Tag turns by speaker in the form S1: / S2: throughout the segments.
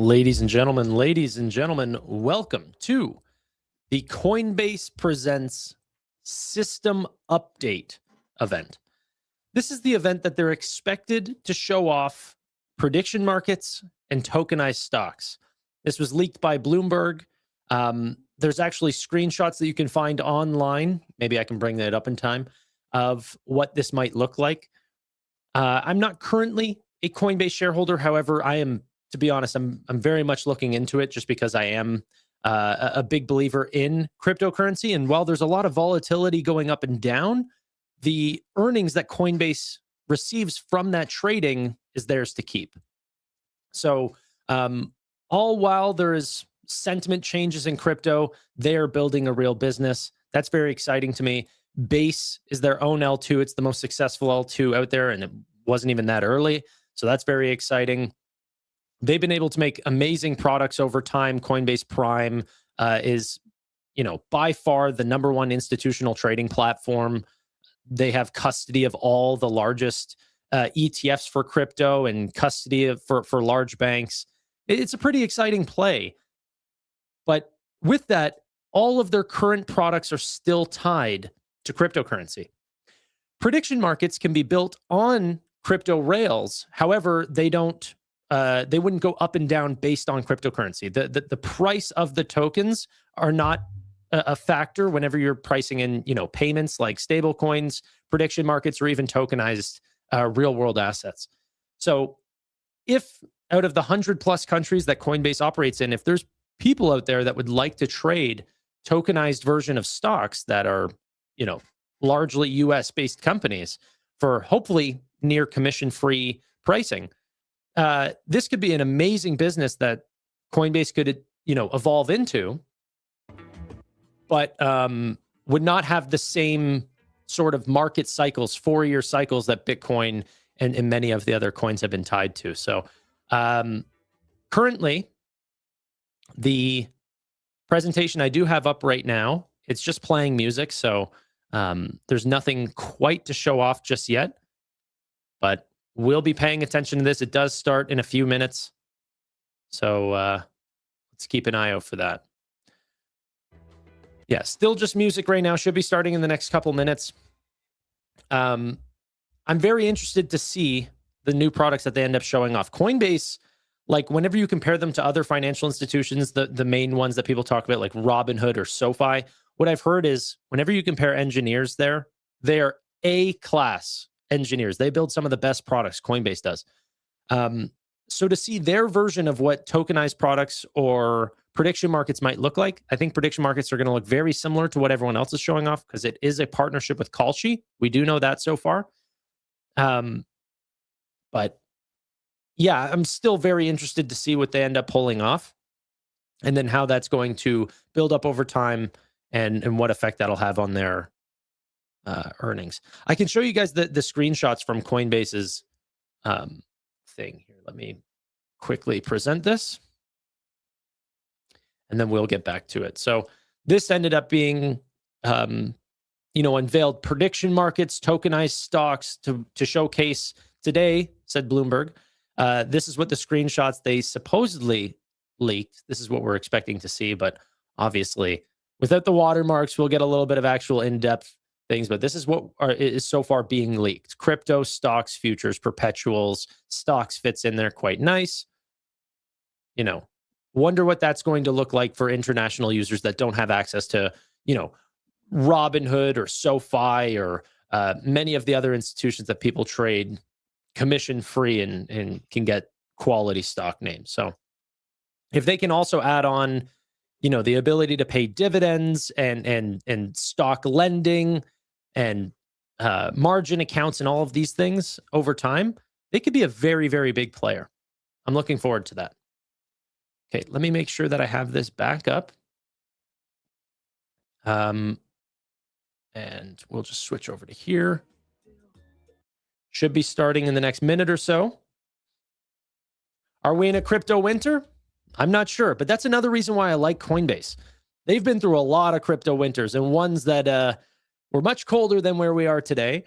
S1: Ladies and gentlemen, welcome to the Coinbase Presents System Update event. This is the event that they're expected to show off prediction markets and tokenized stocks. This was leaked by Bloomberg. There's actually screenshots that you can find online. Maybe I can bring that up in time of what this might look like. I'm not currently a Coinbase shareholder. However, I am, to be honest, I'm very much looking into it just because I am a big believer in cryptocurrency. And while there's a lot of volatility going up and down, the earnings that Coinbase receives from that trading is theirs to keep. So all while there is sentiment changes in crypto, they're building a real business. That's very exciting to me. Base is their own L2. It's the most successful L2 out there, and it wasn't even that early. So that's very exciting. They've been able to make amazing products over time. Coinbase Prime is, by far the #1 institutional trading platform. They have custody of all the largest ETFs for crypto and custody for large banks. It's a pretty exciting play. But with that, all of their current products are still tied to cryptocurrency. Prediction markets can be built on crypto rails. However, they wouldn't go up and down based on cryptocurrency. The price of the tokens are not a factor whenever you're pricing in, payments like stable coins, prediction markets, or even tokenized real world assets. So if out of the 100+ countries that Coinbase operates in, if there's people out there that would like to trade tokenized version of stocks that are, largely US based companies for hopefully near commission-free pricing, this could be an amazing business that Coinbase could, evolve into, but would not have the same sort of market cycles, 4-year cycles that Bitcoin and many of the other coins have been tied to. So currently, the presentation I do have up right now, it's just playing music. So there's nothing quite to show off just yet, but we'll be paying attention to this. It does start in a few minutes. So let's keep an eye out for that. Yeah, still just music right now. Should be starting in the next couple minutes. I'm very interested to see the new products that they end up showing off. Coinbase, like whenever you compare them to other financial institutions, the main ones that people talk about, like Robinhood or SoFi, what I've heard is whenever you compare engineers there, they are A-class engineers. They build some of the best products. Coinbase does. So to see their version of what tokenized products or prediction markets might look like, I think prediction markets are going to look very similar to what everyone else is showing off because it is a partnership with Kalshi. We do know that so far. But yeah, I'm still very interested to see what they end up pulling off and then how that's going to build up over time and what effect that'll have on their earnings. I can show you guys the screenshots from Coinbase's thing here. Let me quickly present this and then we'll get back to it. So this ended up being, unveiled prediction markets, tokenized stocks to showcase today, said Bloomberg. This is what the screenshots they supposedly leaked. This is what we're expecting to see, but obviously without the watermarks, we'll get a little bit of actual in-depth things, but this is what is so far being leaked. Crypto, stocks, futures, perpetuals, stocks fits in there quite nice. Wonder what that's going to look like for international users that don't have access to, Robinhood or SoFi or many of the other institutions that people trade commission-free and can get quality stock names. So if they can also add on, the ability to pay dividends and stock lending and margin accounts and all of these things over time, they could be a very, very big player. I'm looking forward to that. Okay, let me make sure that I have this back up. And we'll just switch over to here. Should be starting in the next minute or so. Are we in a crypto winter? I'm not sure, but that's another reason why I like Coinbase. They've been through a lot of crypto winters and ones that were much colder than where we are today.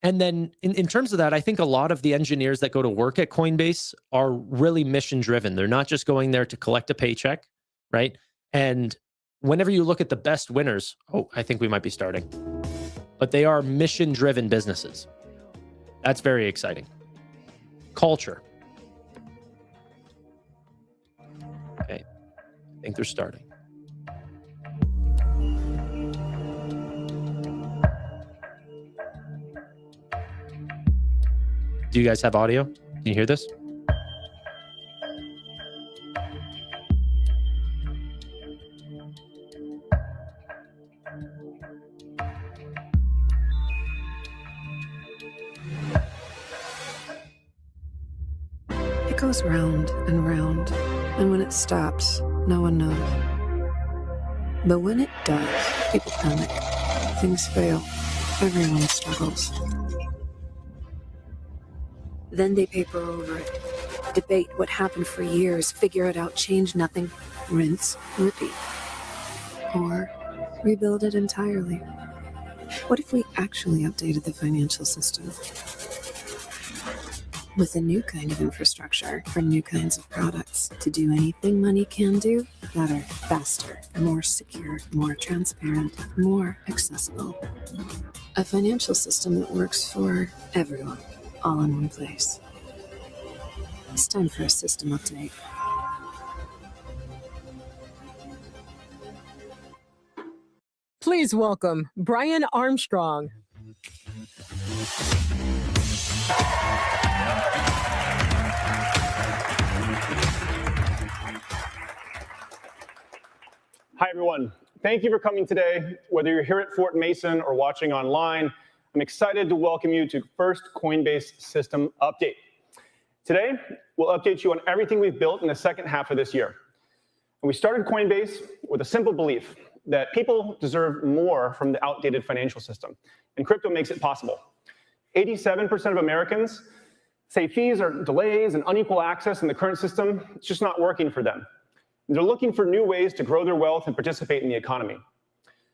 S1: And then in terms of that, I think a lot of the engineers that go to work at Coinbase are really mission driven. They're not just going there to collect a paycheck, right? And whenever you look at the best winners, oh, I think we might be starting, but they are mission driven businesses. That's very exciting. Culture. Okay, I think they're starting. Do you guys have audio? Can you hear this?
S2: It goes round and round, and when it stops, no one knows. But when it does, people panic. Things fail. Everyone struggles. Then they paper over it, debate what happened for years, figure it out, change nothing, rinse, repeat. Or rebuild it entirely. What if we actually updated the financial system? With a new kind of infrastructure for new kinds of products to do anything money can do, better, faster, more secure, more transparent, more accessible. A financial system that works for everyone, all in one place. It's time for a system update.
S3: Please welcome Brian Armstrong.
S4: Hi, everyone. Thank you for coming today. Whether you're here at Fort Mason or watching online, I'm excited to welcome you to first Coinbase System Update. Today, we'll update you on everything we've built in the second half of this year. And we started Coinbase with a simple belief that people deserve more from the outdated financial system, and crypto makes it possible. 87% of Americans say fees or delays and unequal access in the current system, it's just not working for them. They're looking for new ways to grow their wealth and participate in the economy.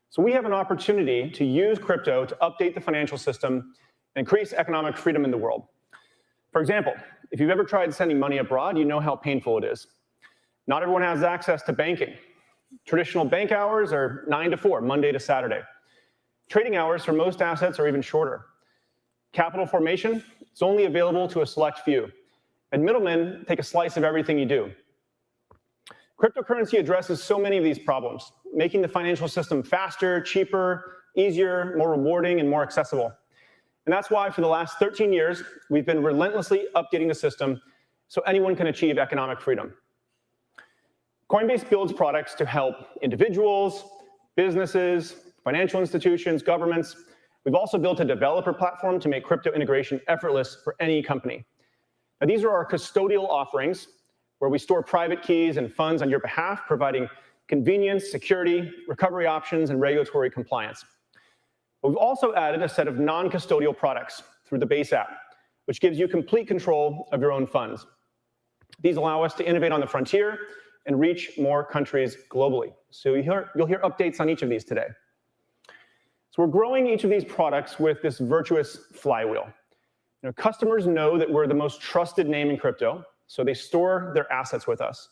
S4: So we have an opportunity to use crypto to update the financial system and increase economic freedom in the world. For example, if you've ever tried sending money abroad, you know how painful it is. Not everyone has access to banking. Traditional bank hours are 9 to 4, Monday to Saturday. Trading hours for most assets are even shorter. Capital formation, it's only available to a select few. And middlemen take a slice of everything you do. Cryptocurrency addresses so many of these problems, making the financial system faster, cheaper, easier, more rewarding, and more accessible. And that's why for the last 13 years, we've been relentlessly updating the system so anyone can achieve economic freedom. Coinbase builds products to help individuals, businesses, financial institutions, governments. We've also built a developer platform to make crypto integration effortless for any company. Now, these are our custodial offerings, where we store private keys and funds on your behalf, providing convenience, security, recovery options, and regulatory compliance. But we've also added a set of non-custodial products through the Base app, which gives you complete control of your own funds. These allow us to innovate on the frontier and reach more countries globally. So you'll hear updates on each of these today. So we're growing each of these products with this virtuous flywheel. Customers know that we're the most trusted name in crypto, so they store their assets with us.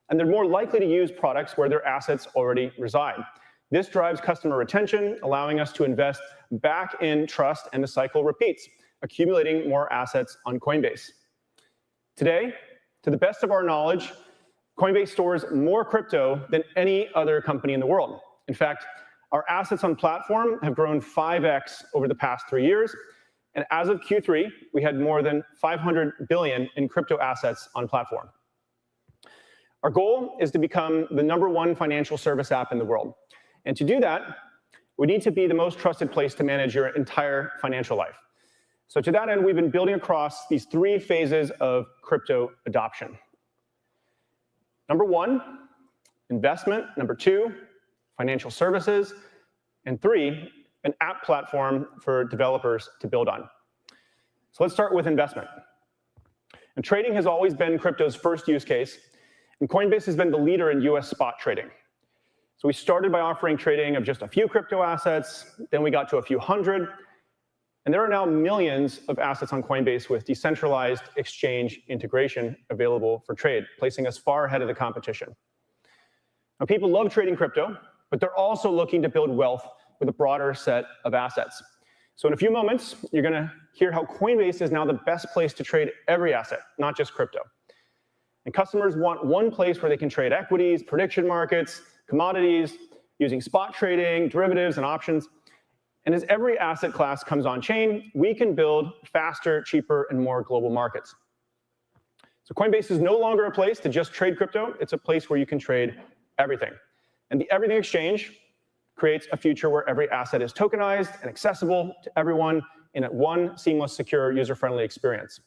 S4: And they're more likely to use products where their assets already reside. This drives customer retention, allowing us to invest back in trust, and the cycle repeats, accumulating more assets on Coinbase. Today, to the best of our knowledge, Coinbase stores more crypto than any other company in the world. In fact, our assets on platform have grown 5x over the past 3 years. And as of Q3, we had more than 500 billion in crypto assets on platform. Our goal is to become the #1 financial service app in the world. And to do that, we need to be the most trusted place to manage your entire financial life. So to that end, we've been building across these 3 phases of crypto adoption. #1, investment. #2, financial services. And 3, an app platform for developers to build on. So let's start with investment. And trading has always been crypto's first use case, and Coinbase has been the leader in US spot trading. So we started by offering trading of just a few crypto assets, then we got to a few hundred, And there are now millions of assets on Coinbase with decentralized exchange integration available for trade, placing us far ahead of the competition. Now, people love trading crypto, but they're also looking to build wealth with a broader set of assets. So in a few moments, you're going to hear how Coinbase is now the best place to trade every asset, not just crypto. And customers want one place where they can trade equities, prediction markets, commodities, using spot trading, derivatives, and options. And as every asset class comes on chain, we can build faster, cheaper, and more global markets. So Coinbase is no longer a place to just trade crypto. It's a place where you can trade everything. And the Everything Exchange creates a future where every asset is tokenized and accessible to everyone in one seamless, secure, user-friendly experience.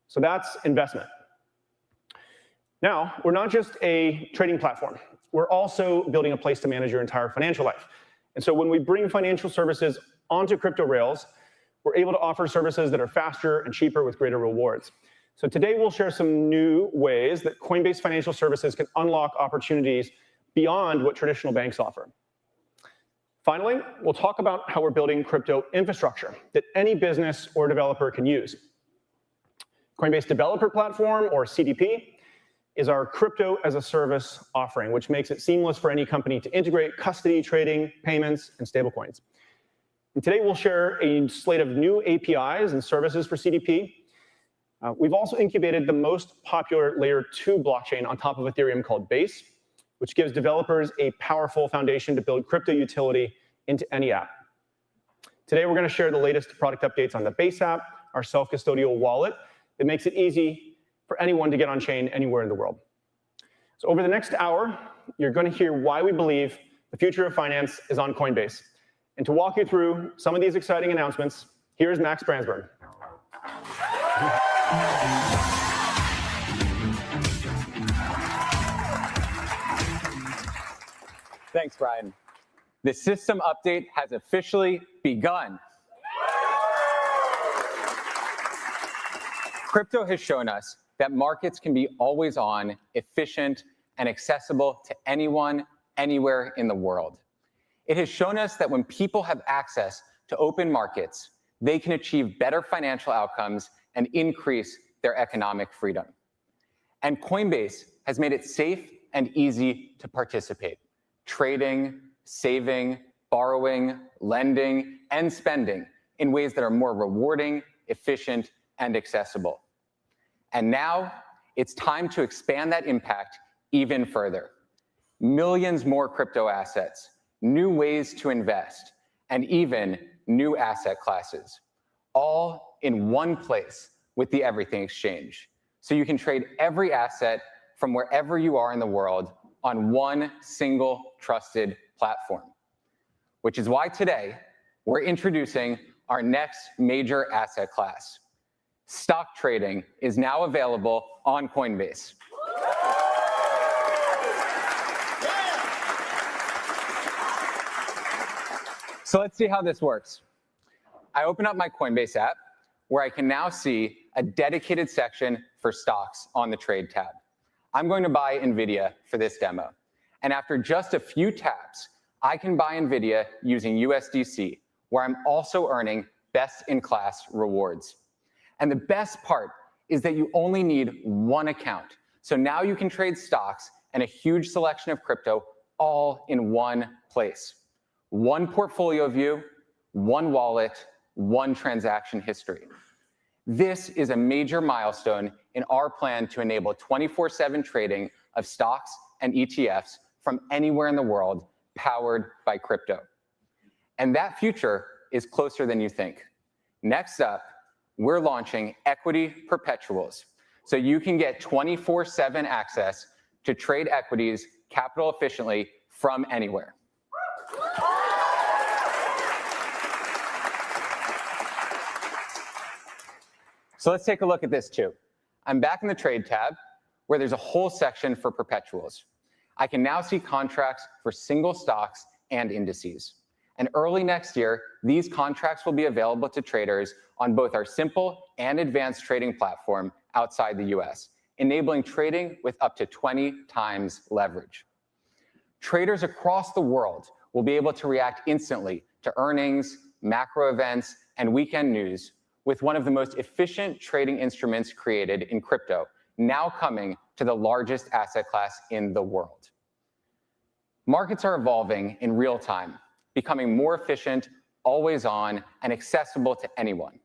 S4: So that's investment. Now, we're not just a trading platform. We're also building a place to manage your entire financial life. And so when we bring financial services onto crypto rails, we're able to offer services that are faster and cheaper with greater rewards. So today we'll share some new ways that Coinbase Financial Services can unlock opportunities beyond what traditional banks offer. Finally, we'll talk about how we're building crypto infrastructure that any business or developer can use. Coinbase Developer Platform, or CDP, is our crypto as a service offering, which makes it seamless for any company to integrate custody, trading, payments, and stablecoins. And today we'll share a slate of new APIs and services for CDP. We've also incubated the most popular layer 2 blockchain on top of Ethereum called Base, which gives developers a powerful foundation to build crypto utility into any app. Today we're going to share the latest product updates on the Base app, our self-custodial wallet that makes it easy for anyone to get on chain anywhere in the world. So over the next hour, you're going to hear why we believe the future of finance is on Coinbase. And to walk you through some of these exciting announcements, here's Max Brandsburg.
S5: Thanks, Brian. The system update has officially begun. Crypto has shown us that markets can be always on, efficient, and accessible to anyone, anywhere in the world. It has shown us that when people have access to open markets, they can achieve better financial outcomes and increase their economic freedom. And Coinbase has made it safe and easy to participate, trading, saving, borrowing, lending, and spending in ways that are more rewarding, efficient, and accessible. And now it's time to expand that impact even further. Millions more crypto assets, new ways to invest, and even new asset classes, all in one place with the Everything Exchange. So you can trade every asset from wherever you are in the world on one single trusted platform. Which is why today we're introducing our next major asset class. Stock trading is now available on Coinbase. So let's see how this works. I open up my Coinbase app, where I can now see a dedicated section for stocks on the Trade tab. I'm going to buy NVIDIA for this demo. And after just a few taps, I can buy NVIDIA using USDC, where I'm also earning best-in-class rewards. And the best part is that you only need one account. So now you can trade stocks and a huge selection of crypto all in one place. One portfolio view, one wallet, one transaction history. This is a major milestone in our plan to enable 24/7 trading of stocks and ETFs from anywhere in the world, powered by crypto. And that future is closer than you think. Next up, we're launching equity perpetuals, so you can get 24/7 access to trade equities capital efficiently from anywhere. So let's take a look at this too. I'm back in the Trade tab, where there's a whole section for perpetuals. I can now see contracts for single stocks and indices. And early next year, these contracts will be available to traders on both our simple and advanced trading platform outside the US, enabling trading with up to 20 times leverage. Traders across the world will be able to react instantly to earnings, macro events, and weekend news with one of the most efficient trading instruments created in crypto, now coming to the largest asset class in the world. Markets are evolving in real time, becoming more efficient, always on, and accessible to anyone.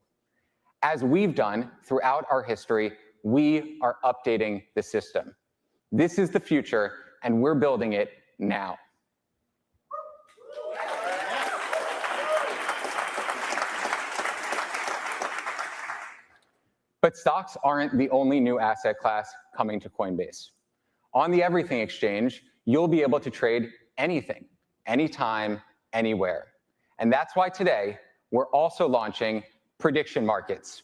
S5: As we've done throughout our history, we are updating the system. This is the future, and we're building it now. But stocks aren't the only new asset class coming to Coinbase. On the Everything Exchange, you'll be able to trade anything, anytime, anywhere. And that's why today, we're also launching prediction markets.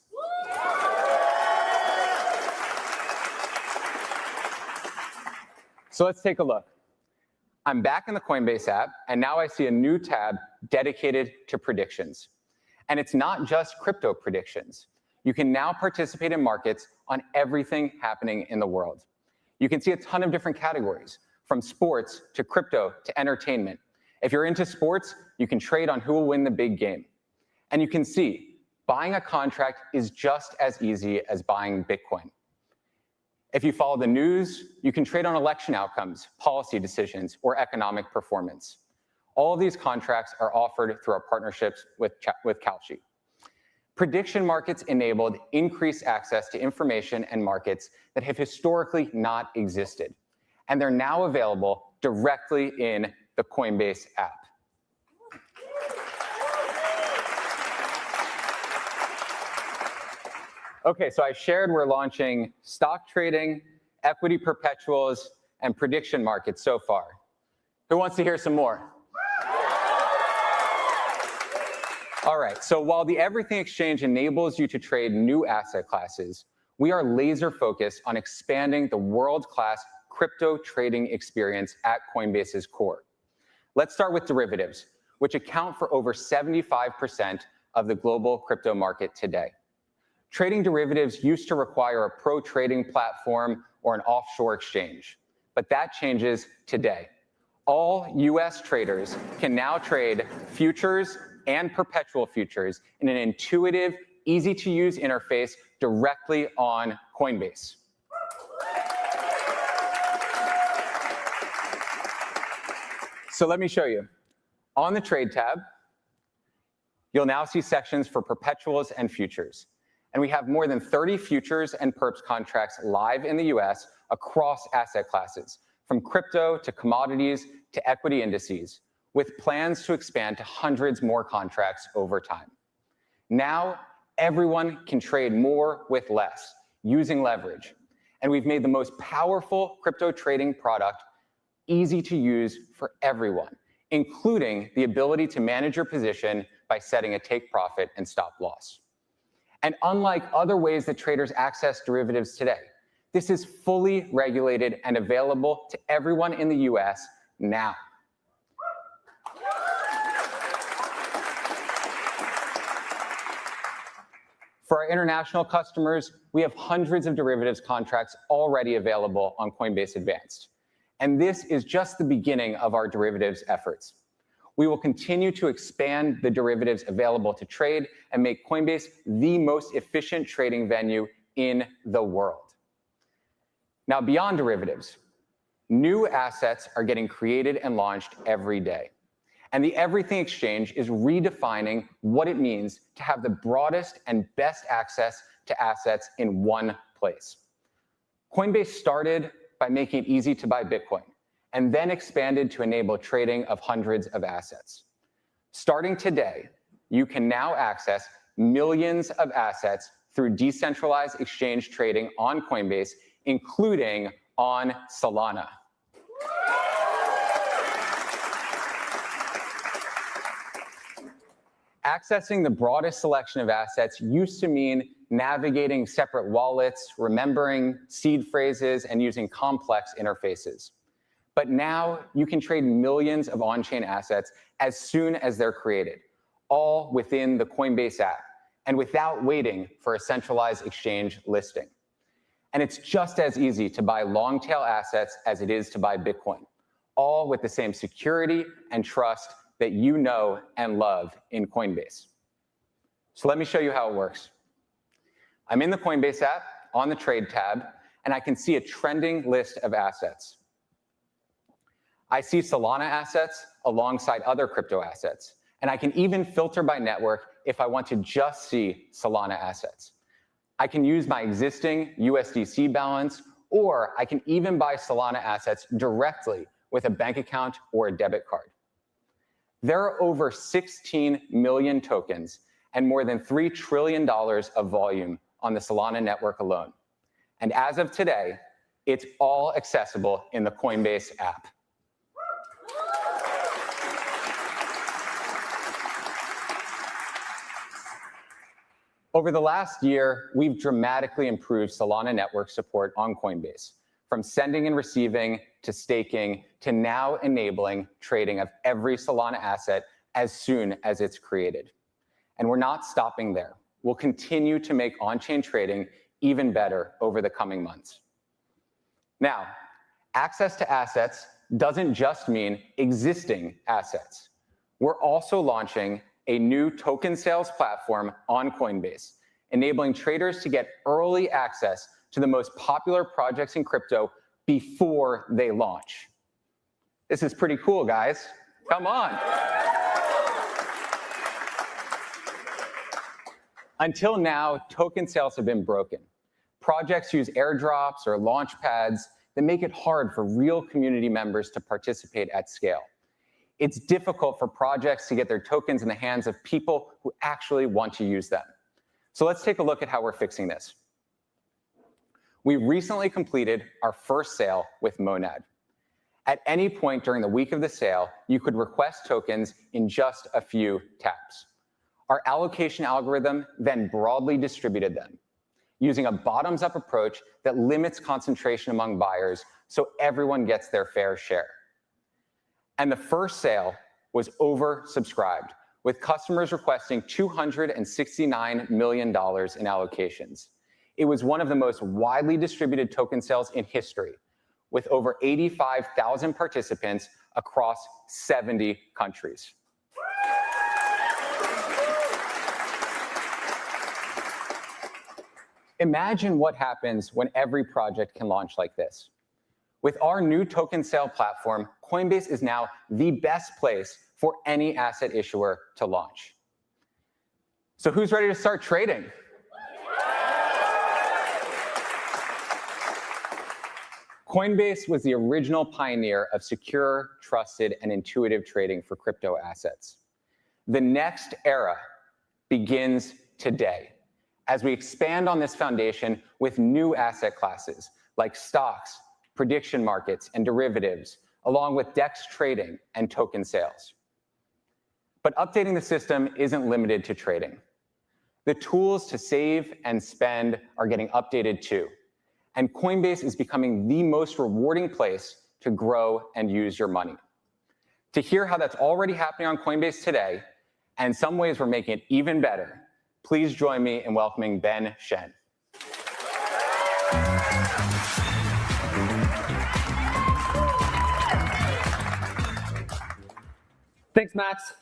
S5: So let's take a look. I'm back in the Coinbase app, and now I see a new tab dedicated to predictions. And it's not just crypto predictions. You can now participate in markets on everything happening in the world. You can see a ton of different categories, from sports to crypto to entertainment. If you're into sports, you can trade on who will win the big game. And you can see, buying a contract is just as easy as buying Bitcoin. If you follow the news, you can trade on election outcomes, policy decisions, or economic performance. All of these contracts are offered through our partnerships with Kalshi. Prediction markets enabled increased access to information and markets that have historically not existed. And they're now available directly in the Coinbase app. Okay, so I shared we're launching stock trading, equity perpetuals, and prediction markets so far. Who wants to hear some more? All right, so while the Everything Exchange enables you to trade new asset classes, we are laser focused on expanding the world-class crypto trading experience at Coinbase's core. Let's start with derivatives, which account for over 75% of the global crypto market today. Trading derivatives used to require a pro trading platform or an offshore exchange, but that changes today. All US traders can now trade futures and perpetual futures in an intuitive, easy-to-use interface directly on Coinbase. So let me show you. On the Trade tab, you'll now see sections for perpetuals and futures. And we have more than 30 futures and perps contracts live in the US across asset classes, from crypto to commodities to equity indices, with plans to expand to hundreds more contracts over time. Now, everyone can trade more with less, using leverage. And we've made the most powerful crypto trading product easy to use for everyone, including the ability to manage your position by setting a take profit and stop loss. And unlike other ways that traders access derivatives today, this is fully regulated and available to everyone in the US now. For our international customers, we have hundreds of derivatives contracts already available on Coinbase Advanced. And this is just the beginning of our derivatives efforts. We will continue to expand the derivatives available to trade and make Coinbase the most efficient trading venue in the world. Now, beyond derivatives, new assets are getting created and launched every day. And the Everything Exchange is redefining what it means to have the broadest and best access to assets in one place. Coinbase started by making it easy to buy Bitcoin, and then expanded to enable trading of hundreds of assets. Starting today, you can now access millions of assets through decentralized exchange trading on Coinbase, including on Solana. Accessing the broadest selection of assets used to mean navigating separate wallets, remembering seed phrases, and using complex interfaces. But now you can trade millions of on-chain assets as soon as they're created, all within the Coinbase app, and without waiting for a centralized exchange listing. And it's just as easy to buy long-tail assets as it is to buy Bitcoin, all with the same security and trust that you know and love in Coinbase. So let me show you how it works. I'm in the Coinbase app on the Trade tab, and I can see a trending list of assets. I see Solana assets alongside other crypto assets, and I can even filter by network if I want to just see Solana assets. I can use my existing USDC balance, or I can even buy Solana assets directly with a bank account or a debit card. There are over 16 million tokens and more than $3 trillion of volume on the Solana network alone. And as of today, it's all accessible in the Coinbase app. Over the last year, we've dramatically improved Solana network support on Coinbase, from sending and receiving to staking to now enabling trading of every Solana asset as soon as it's created. And we're not stopping there. We'll continue to make on-chain trading even better over the coming months. Now, access to assets doesn't just mean existing assets. We're also launching a new token sales platform on Coinbase, enabling traders to get early access to the most popular projects in crypto before they launch. This is pretty cool, guys. Come on. Until now, token sales have been broken. Projects use airdrops or launch pads that make it hard for real community members to participate at scale. It's difficult for projects to get their tokens in the hands of people who actually want to use them. So let's take a look at how we're fixing this. We recently completed our first sale with Monad. At any point during the week of the sale, you could request tokens in just a few taps. Our allocation algorithm then broadly distributed them, using a bottoms-up approach that limits concentration among buyers so everyone gets their fair share. And the first sale was oversubscribed, with customers requesting $269 million in allocations. It was one of the most widely distributed token sales in history, with over 85,000 participants across 70 countries. Imagine what happens when every project can launch like this. With our new token sale platform, Coinbase is now the best place for any asset issuer to launch. So who's ready to start trading? Coinbase was the original pioneer of secure, trusted, and intuitive trading for crypto assets. The next era begins today as we expand on this foundation with new asset classes like stocks, prediction markets, and derivatives, along with DEX trading and token sales. But updating the system isn't limited to trading. The tools to save and spend are getting updated too. And Coinbase is becoming the most rewarding place to grow and use your money. To hear how that's already happening on Coinbase today, and some ways we're making it even better, please join me in welcoming Ben Shen.
S6: Thanks, Max.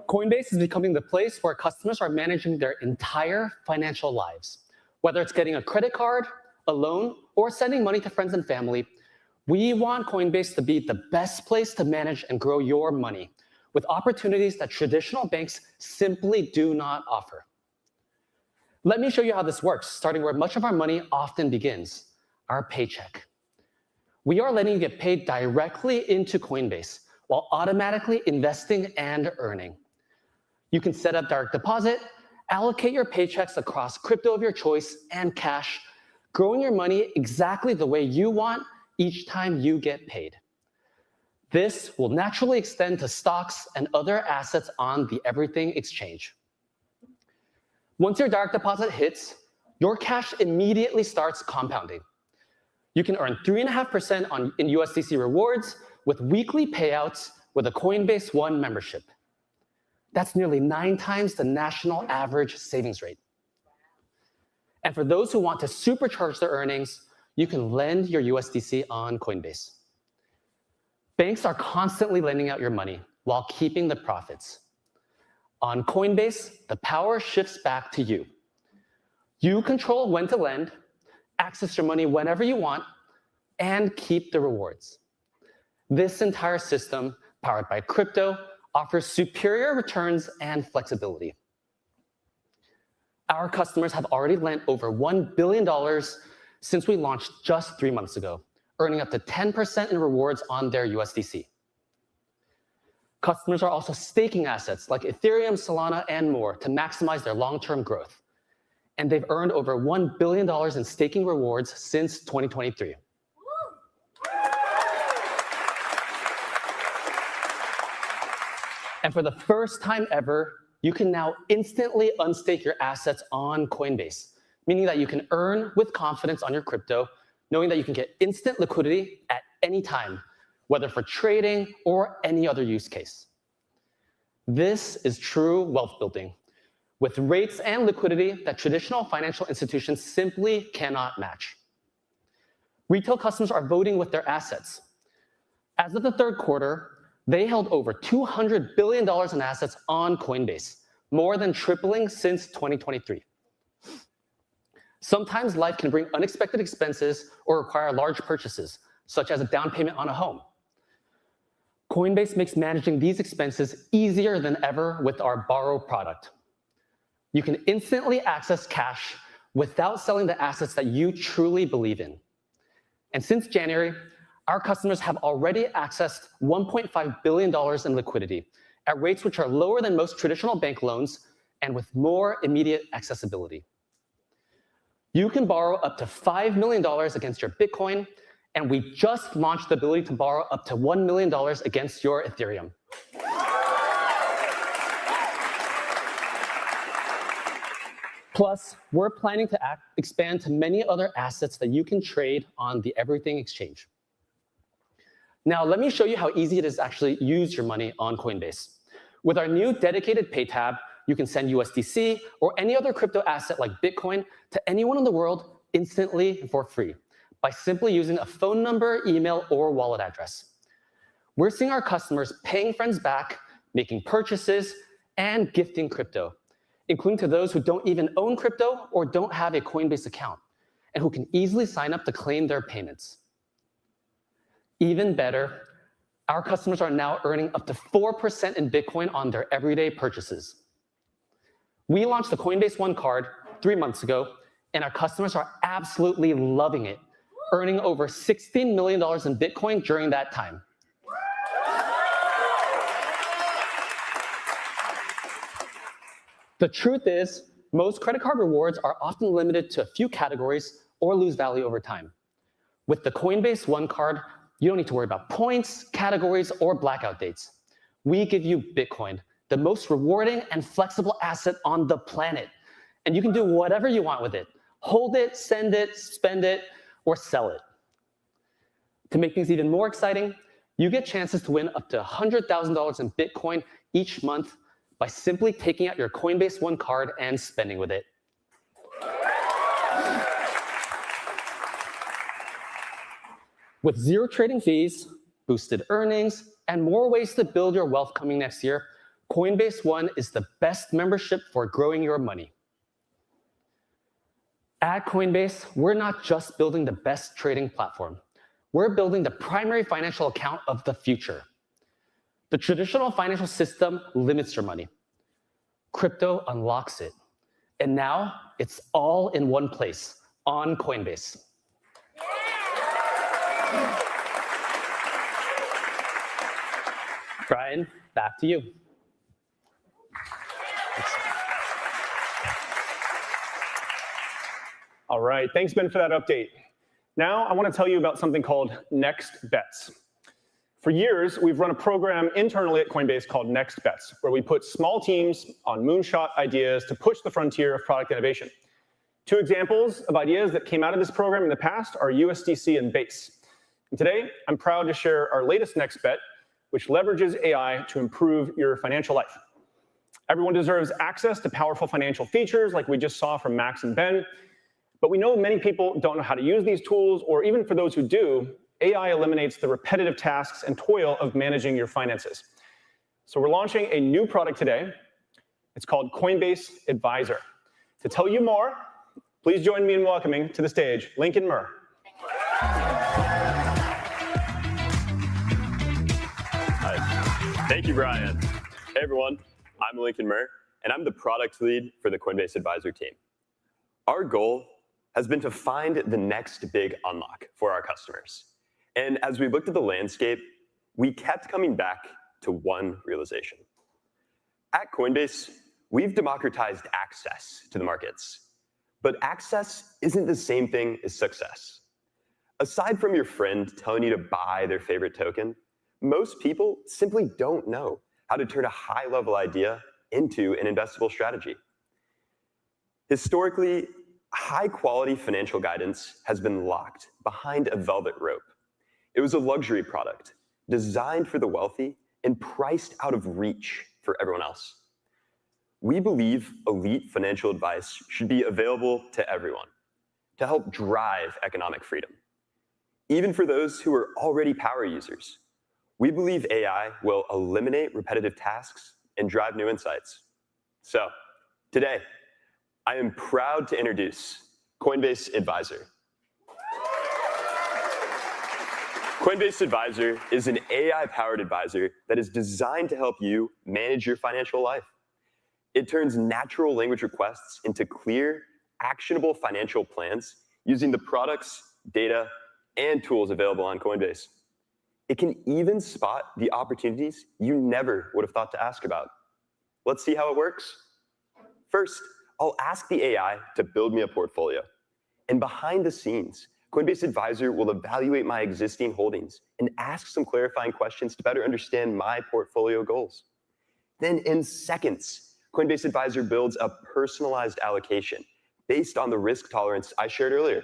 S6: Coinbase is becoming the place where customers are managing their entire financial lives. Whether it's getting a credit card, a loan, or sending money to friends and family, we want Coinbase to be the best place to manage and grow your money with opportunities that traditional banks simply do not offer. Let me show you how this works, starting where much of our money often begins, our paycheck. We are letting you get paid directly into Coinbase while automatically investing and earning. You can set up direct deposit, allocate your paychecks across crypto of your choice and cash, growing your money exactly the way you want each time you get paid. This will naturally extend to stocks and other assets on the Everything Exchange. Once your direct deposit hits, your cash immediately starts compounding. You can earn 3.5% in USDC rewards with weekly payouts with a Coinbase One membership. That's nearly 9 times the national average savings rate. And for those who want to supercharge their earnings, you can lend your USDC on Coinbase. Banks are constantly lending out your money while keeping the profits. On Coinbase, the power shifts back to you. You control when to lend, access your money whenever you want, and keep the rewards. This entire system, powered by crypto, offers superior returns and flexibility. Our customers have already lent over $1 billion since we launched just 3 months ago, earning up to 10% in rewards on their USDC. Customers are also staking assets like Ethereum, Solana, and more to maximize their long-term growth. And they've earned over $1 billion in staking rewards since 2023. And for the first time ever, you can now instantly unstake your assets on Coinbase, meaning that you can earn with confidence on your crypto, knowing that you can get instant liquidity at any time, whether for trading or any other use case. This is true wealth building, with rates and liquidity that traditional financial institutions simply cannot match. Retail customers are voting with their assets. As of the third quarter, they held over $200 billion in assets on Coinbase, more than tripling since 2023. Sometimes life can bring unexpected expenses or require large purchases, such as a down payment on a home. Coinbase makes managing these expenses easier than ever with our Borrow product. You can instantly access cash without selling the assets that you truly believe in. And since January, our customers have already accessed $1.5 billion in liquidity at rates which are lower than most traditional bank loans and with more immediate accessibility. You can borrow up to $5 million against your Bitcoin, and we just launched the ability to borrow up to $1 million against your Ethereum. Plus, we're planning to expand to many other assets that you can trade on the Everything Exchange. Now, let me show you how easy it is to actually use your money on Coinbase. With our new dedicated Pay tab, you can send USDC or any other crypto asset like Bitcoin to anyone in the world instantly and for free by simply using a phone number, email, or wallet address. We're seeing our customers paying friends back, making purchases, and gifting crypto, including to those who don't even own crypto or don't have a Coinbase account, and who can easily sign up to claim their payments. Even better, our customers are now earning up to 4% in Bitcoin on their everyday purchases. We launched the Coinbase One card 3 months ago, and our customers are absolutely loving it, earning over $16 million in Bitcoin during that time. The truth is, most credit card rewards are often limited to a few categories or lose value over time. With the Coinbase One card, you don't need to worry about points, categories, or blackout dates. We give you Bitcoin, the most rewarding and flexible asset on the planet. And you can do whatever you want with it. Hold it, send it, spend it, or sell it. To make things even more exciting, you get chances to win up to $100,000 in Bitcoin each month by simply taking out your Coinbase One card and spending with it. With zero trading fees, boosted earnings, and more ways to build your wealth coming next year, Coinbase One is the best membership for growing your money. At Coinbase, we're not just building the best trading platform. We're building the primary financial account of the future. The traditional financial system limits your money. Crypto unlocks it. And now it's all in one place, on Coinbase. Brian, back to you.
S4: All right, thanks, Ben, for that update. Now I want to tell you about something called Next Bets. For years, we've run a program internally at Coinbase called Next Bets, where we put small teams on moonshot ideas to push the frontier of product innovation. 2 examples of ideas that came out of this program in the past are USDC and Base. And today, I'm proud to share our latest Next Bet, which leverages AI to improve your financial life. Everyone deserves access to powerful financial features like we just saw from Max and Ben, but we know many people don't know how to use these tools, or even for those who do, AI eliminates the repetitive tasks and toil of managing your finances. So we're launching a new product today, It's called Coinbase Advisor. To tell you more, please join me in welcoming to the stage Lincoln Murr.
S7: Hi. Thank you, Brian. Hey, everyone. I'm Lincoln Murr, and I'm the product lead for the Coinbase Advisor team. Our goal has been to find the next big unlock for our customers. And as we looked at the landscape, we kept coming back to one realization. At Coinbase, we've democratized access to the markets. But access isn't the same thing as success. Aside from your friend telling you to buy their favorite token, most people simply don't know how to turn a high-level idea into an investable strategy. Historically, high-quality financial guidance has been locked behind a velvet rope. It was a luxury product designed for the wealthy and priced out of reach for everyone else. We believe elite financial advice should be available to everyone to help drive economic freedom. Even for those who are already power users, we believe AI will eliminate repetitive tasks and drive new insights. So, today, I am proud to introduce Coinbase Advisor. Coinbase Advisor is an AI-powered advisor that is designed to help you manage your financial life. It turns natural language requests into clear, actionable financial plans using the products, data, and tools available on Coinbase. It can even spot the opportunities you never would have thought to ask about. Let's see how it works. First, I'll ask the AI to build me a portfolio. And behind the scenes, Coinbase Advisor will evaluate my existing holdings and ask some clarifying questions to better understand my portfolio goals. Then in seconds, Coinbase Advisor builds a personalized allocation based on the risk tolerance I shared earlier.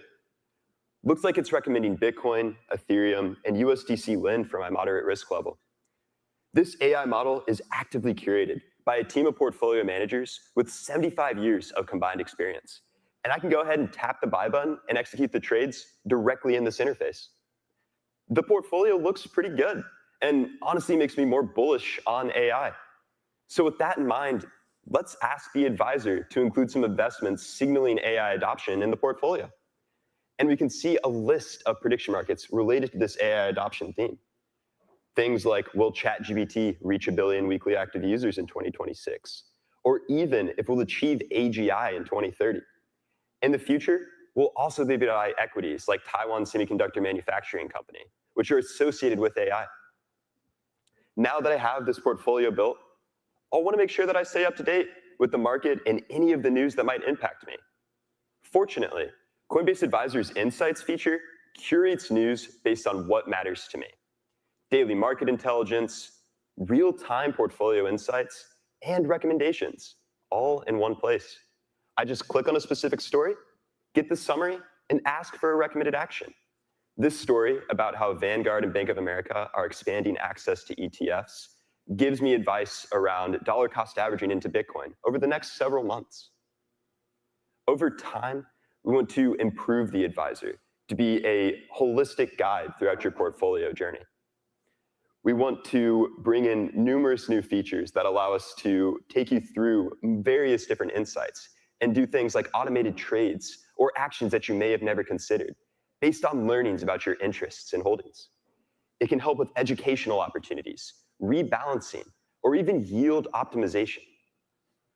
S7: Looks like it's recommending Bitcoin, Ethereum, and USDC Lend for my moderate risk level. This AI model is actively curated by a team of portfolio managers with 75 years of combined experience. And I can go ahead and tap the buy button and execute the trades directly in this interface. The portfolio looks pretty good and honestly makes me more bullish on AI. So with that in mind, let's ask the advisor to include some investments signaling AI adoption in the portfolio. And we can see a list of prediction markets related to this AI adoption theme. Things like, will ChatGPT reach 1 billion weekly active users in 2026? Or even if we'll achieve AGI in 2030. In the future, we'll also buy equities like Taiwan Semiconductor Manufacturing Company, which are associated with AI. Now that I have this portfolio built, I'll want to make sure that I stay up to date with the market and any of the news that might impact me. Fortunately, Coinbase Advisor's Insights feature curates news based on what matters to me. Daily market intelligence, real-time portfolio insights, and recommendations, all in one place. I just click on a specific story, get the summary, and ask for a recommended action. This story about how Vanguard and Bank of America are expanding access to ETFs gives me advice around dollar cost averaging into Bitcoin over the next several months. Over time, we want to improve the advisor to be a holistic guide throughout your portfolio journey. We want to bring in numerous new features that allow us to take you through various different insights and do things like automated trades or actions that you may have never considered based on learnings about your interests and holdings. It can help with educational opportunities, rebalancing, or even yield optimization.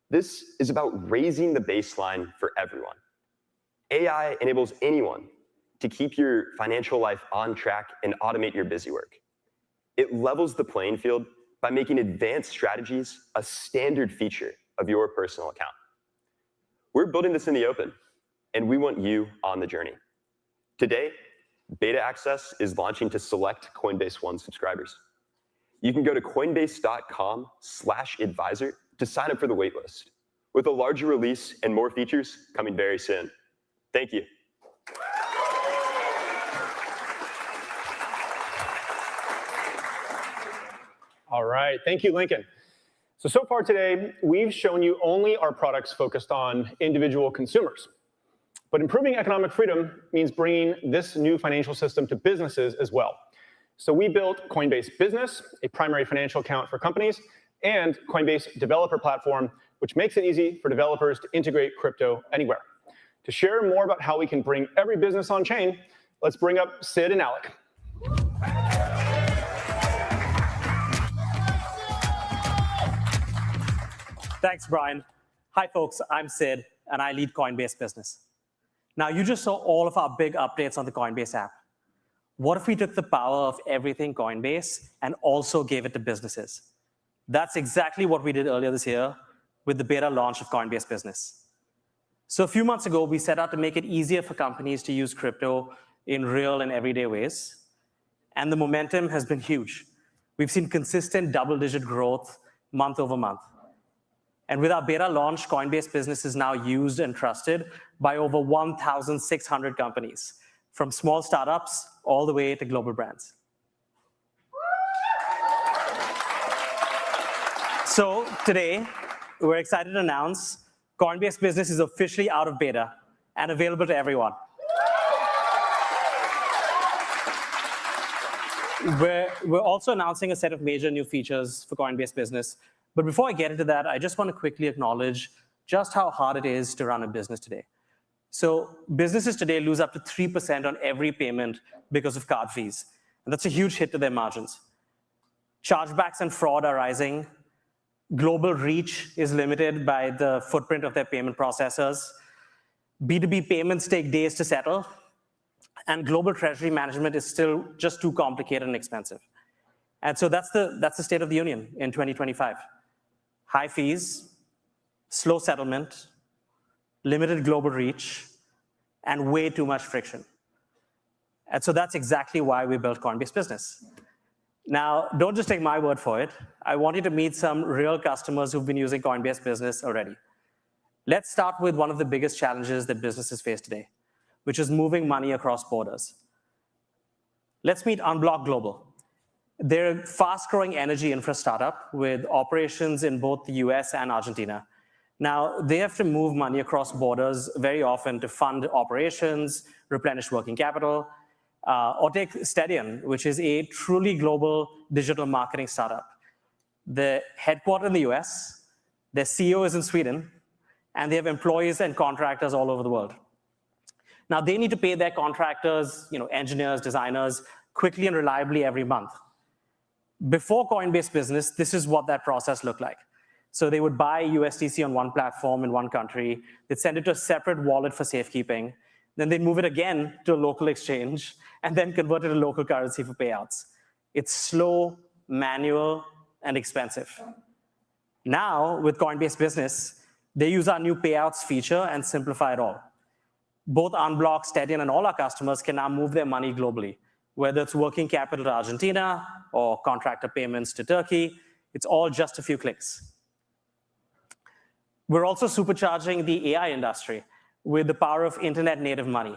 S7: This is about raising the baseline for everyone. AI enables anyone to keep your financial life on track and automate your busy work. It levels the playing field by making advanced strategies a standard feature of your personal account. We're building this in the open, and we want you on the journey. Today, beta access is launching to select Coinbase One subscribers. You can go to coinbase.com/advisor to sign up for the waitlist, with a larger release and more features coming very soon. Thank you.
S4: All right, thank you, Lincoln. So far today, we've shown you only our products focused on individual consumers. But improving economic freedom means bringing this new financial system to businesses as well. So we built Coinbase Business, a primary financial account for companies, and Coinbase Developer Platform, which makes it easy for developers to integrate crypto anywhere. To share more about how we can bring every business on chain, let's bring up Sid and Alec.
S8: Thanks, Brian. Hi, folks. I'm Sid, and I lead Coinbase Business. Now, you just saw all of our big updates on the Coinbase app. What if we took the power of everything Coinbase and also gave it to businesses? That's exactly what we did earlier this year with the beta launch of Coinbase Business. So a few months ago, we set out to make it easier for companies to use crypto in real and everyday ways. And the momentum has been huge. We've seen consistent double-digit growth month over month. And with our beta launch, Coinbase Business is now used and trusted by over 1,600 companies, from small startups all the way to global brands. So today, we're excited to announce Coinbase Business is officially out of beta and available to everyone. We're also announcing a set of major new features for Coinbase Business. But before I get into that, I just want to quickly acknowledge just how hard it is to run a business today. So businesses today lose up to 3% on every payment because of card fees. And that's a huge hit to their margins. Chargebacks and fraud are rising. Global reach is limited by the footprint of their payment processors. B2B payments take days to settle. And global treasury management is still just too complicated and expensive. And so that's the state of the union in 2025. High fees, slow settlement, limited global reach, and way too much friction. And so that's exactly why we built Coinbase Business. Now, don't just take my word for it. I want you to meet some real customers who've been using Coinbase Business already. Let's start with one of the biggest challenges that businesses face today, which is moving money across borders. Let's meet Unblock Global. They're a fast-growing energy infra startup with operations in both the US and Argentina. Now, they have to move money across borders very often to fund operations, replenish working capital, or take Stedion, which is a truly global digital marketing startup. They're headquartered in the US, their CEO is in Sweden, and they have employees and contractors all over the world. Now, they need to pay their contractors, engineers, designers, quickly and reliably every month. Before Coinbase Business, this is what that process looked like. So they would buy USDC on one platform in one country, they'd send it to a separate wallet for safekeeping, then they'd move it again to a local exchange, and then convert it to local currency for payouts. It's slow, manual, and expensive. Now, with Coinbase Business, they use our new payouts feature and simplify it all. Both Unblock, Stedion, and all our customers can now move their money globally, whether it's working capital to Argentina or contractor payments to Turkey. It's all just a few clicks. We're also supercharging the AI industry with the power of internet-native money.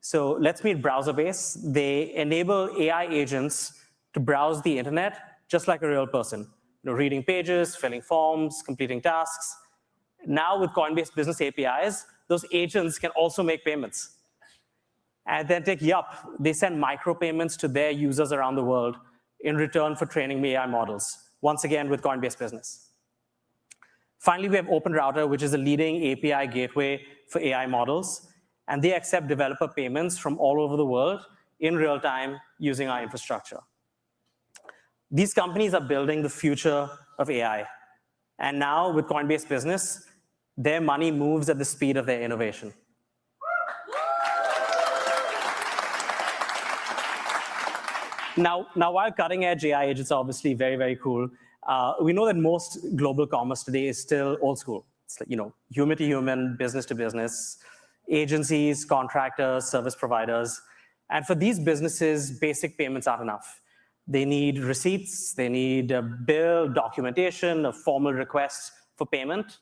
S8: So let's meet BrowserBase. They enable AI agents to browse the internet just like a real person, reading pages, filling forms, completing tasks. Now with Coinbase Business APIs, those agents can also make payments. And then take Yup. They send micropayments to their users around the world in return for training AI models, once again with Coinbase Business. Finally, we have OpenRouter, which is a leading API gateway for AI models, and they accept developer payments from all over the world in real time using our infrastructure. These companies are building the future of AI. And now with Coinbase Business, their money moves at the speed of their innovation. Now, while cutting-edge AI agents are obviously very, very cool, we know that most global commerce today is still old school. It's like, human to human, business to business, agencies, contractors, service providers. And for these businesses, basic payments aren't enough. They need receipts, they need a bill, documentation, a formal request for payment.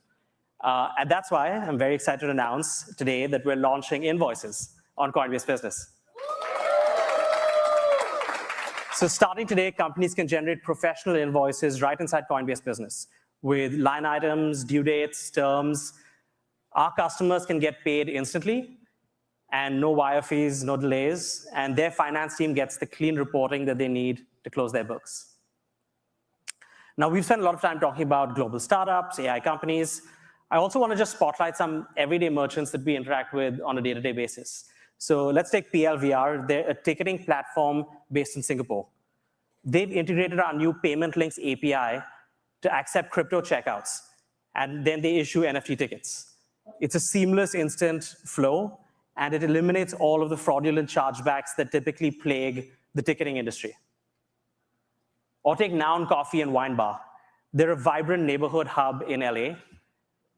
S8: And that's why I'm very excited to announce today that we're launching invoices on Coinbase Business. So starting today, companies can generate professional invoices right inside Coinbase Business with line items, due dates, terms. Our customers can get paid instantly and no wire fees, no delays, and their finance team gets the clean reporting that they need to close their books. Now, we've spent a lot of time talking about global startups, AI companies. I also want to just spotlight some everyday merchants that we interact with on a day-to-day basis. So let's take PLVR. They're a ticketing platform based in Singapore. They've integrated our new Payment Links API to accept crypto checkouts, and then they issue NFT tickets. It's a seamless, instant flow, and it eliminates all of the fraudulent chargebacks that typically plague the ticketing industry. Or take Noun Coffee and Wine Bar. They're a vibrant neighborhood hub in LA.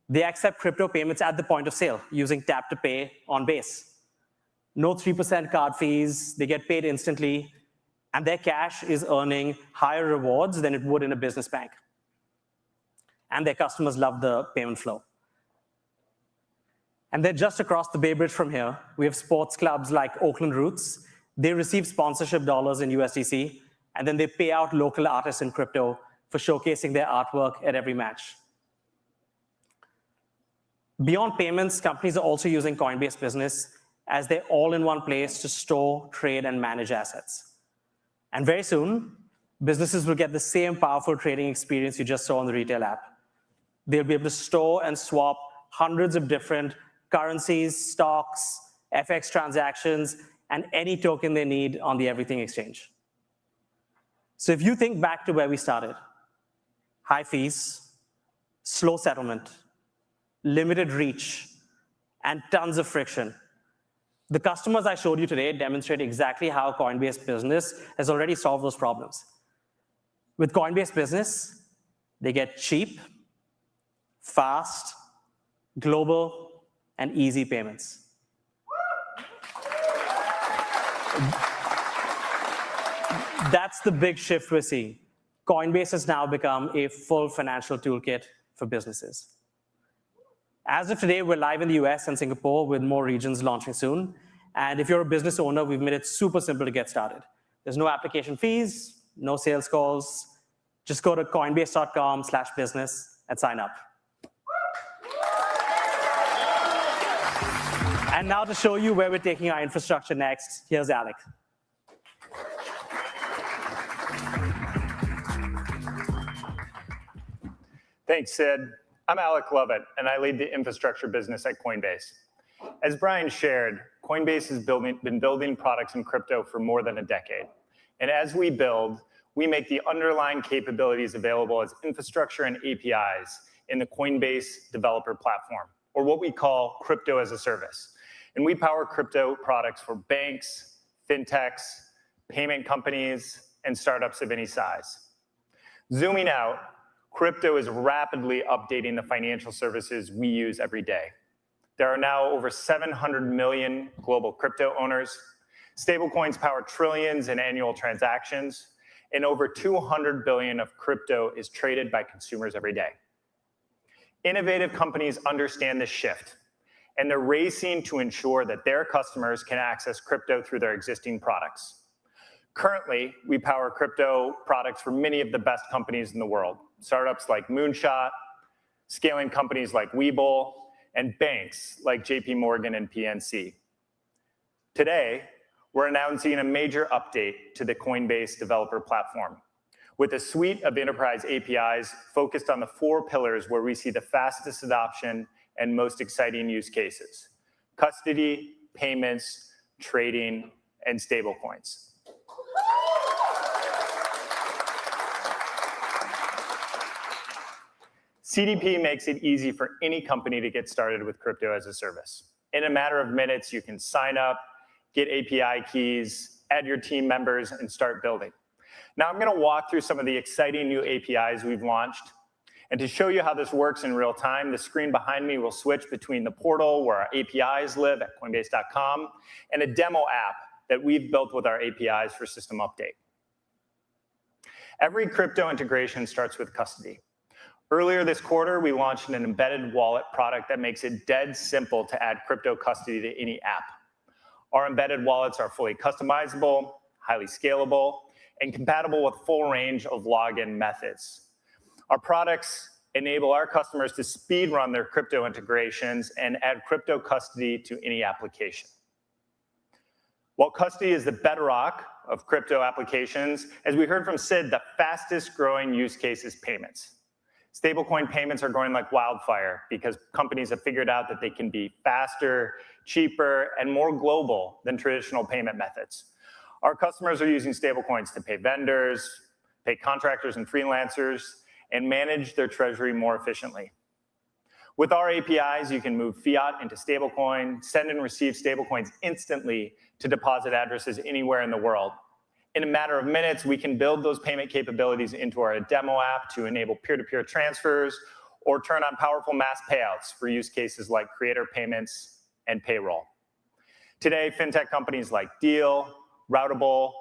S8: They accept crypto payments at the point of sale using tap to pay on Base. No 3% card fees, they get paid instantly, and their cash is earning higher rewards than it would in a business bank. And their customers love the payment flow. And then just across the Bay Bridge from here, we have sports clubs like Oakland Roots. They receive sponsorship dollars in USDC, and then they pay out local artists in crypto for showcasing their artwork at every match. Beyond payments, companies are also using Coinbase Business as their all-in-one place to store, trade, and manage assets. And very soon, businesses will get the same powerful trading experience you just saw on the retail app. They'll be able to store and swap hundreds of different currencies, stocks, FX transactions, and any token they need on the Everything Exchange. So if you think back to where we started, high fees, slow settlement, limited reach, and tons of friction, the customers I showed you today demonstrate exactly how Coinbase Business has already solved those problems. With Coinbase Business, they get cheap, fast, global, and easy payments. That's the big shift we're seeing. Coinbase has now become a full financial toolkit for businesses. As of today, we're live in the US and Singapore with more regions launching soon. And if you're a business owner, we've made it super simple to get started. There's no application fees, no sales calls. Just go to coinbase.com/business and sign up. And now to show you where we're taking our infrastructure next, here's Alec.
S4: Thanks, Sid. I'm Alec Lovett, and I lead the infrastructure business at Coinbase. As Brian shared, Coinbase has been building products in crypto for more than a decade. And as we build, we make the underlying capabilities available as infrastructure and APIs in the Coinbase developer platform, or what we call crypto as a service. And we power crypto products for banks, fintechs, payment companies, and startups of any size. Zooming out, crypto is rapidly updating the financial services we use every day. There are now over 700 million global crypto owners. Stablecoins power trillions in annual transactions, and over 200 billion of crypto is traded by consumers every day. Innovative companies understand this shift, and they're racing to ensure that their customers can access crypto through their existing products. Currently, we power crypto products for many of the best companies in the world, startups like Moonshot, scaling companies like Webull, and banks like JP Morgan and PNC. Today, we're announcing a major update to the Coinbase developer platform with a suite of enterprise APIs focused on the 4 pillars where we see the fastest adoption and most exciting use cases: custody, payments, trading, and stablecoins. CDP makes it easy for any company to get started with crypto as a service. In a matter of minutes, you can sign up, get API keys, add your team members, and start building. Now I'm going to walk through some of the exciting new APIs we've launched. And to show you how this works in real time, the screen behind me will switch between the portal where our APIs live at coinbase.com and a demo app that we've built with our APIs for system update. Every crypto integration starts with custody. Earlier this quarter, we launched an embedded wallet product that makes it dead simple to add crypto custody to any app. Our embedded wallets are fully customizable, highly scalable, and compatible with a full range of login methods. Our products enable our customers to speed run their crypto integrations and add crypto custody to any application. While custody is the bedrock
S9: of crypto applications. As we heard from Sid, the fastest growing use case is payments. Stablecoin payments are growing like wildfire because companies have figured out that they can be faster, cheaper, and more global than traditional payment methods. Our customers are using stablecoins to pay vendors, pay contractors and freelancers, and manage their treasury more efficiently. With our APIs, you can move fiat into stablecoin, send and receive stablecoins instantly to deposit addresses anywhere in the world. In a matter of minutes, we can build those payment capabilities into our demo app to enable peer-to-peer transfers or turn on powerful mass payouts for use cases like creator payments and payroll. Today, fintech companies like Deal, Routable,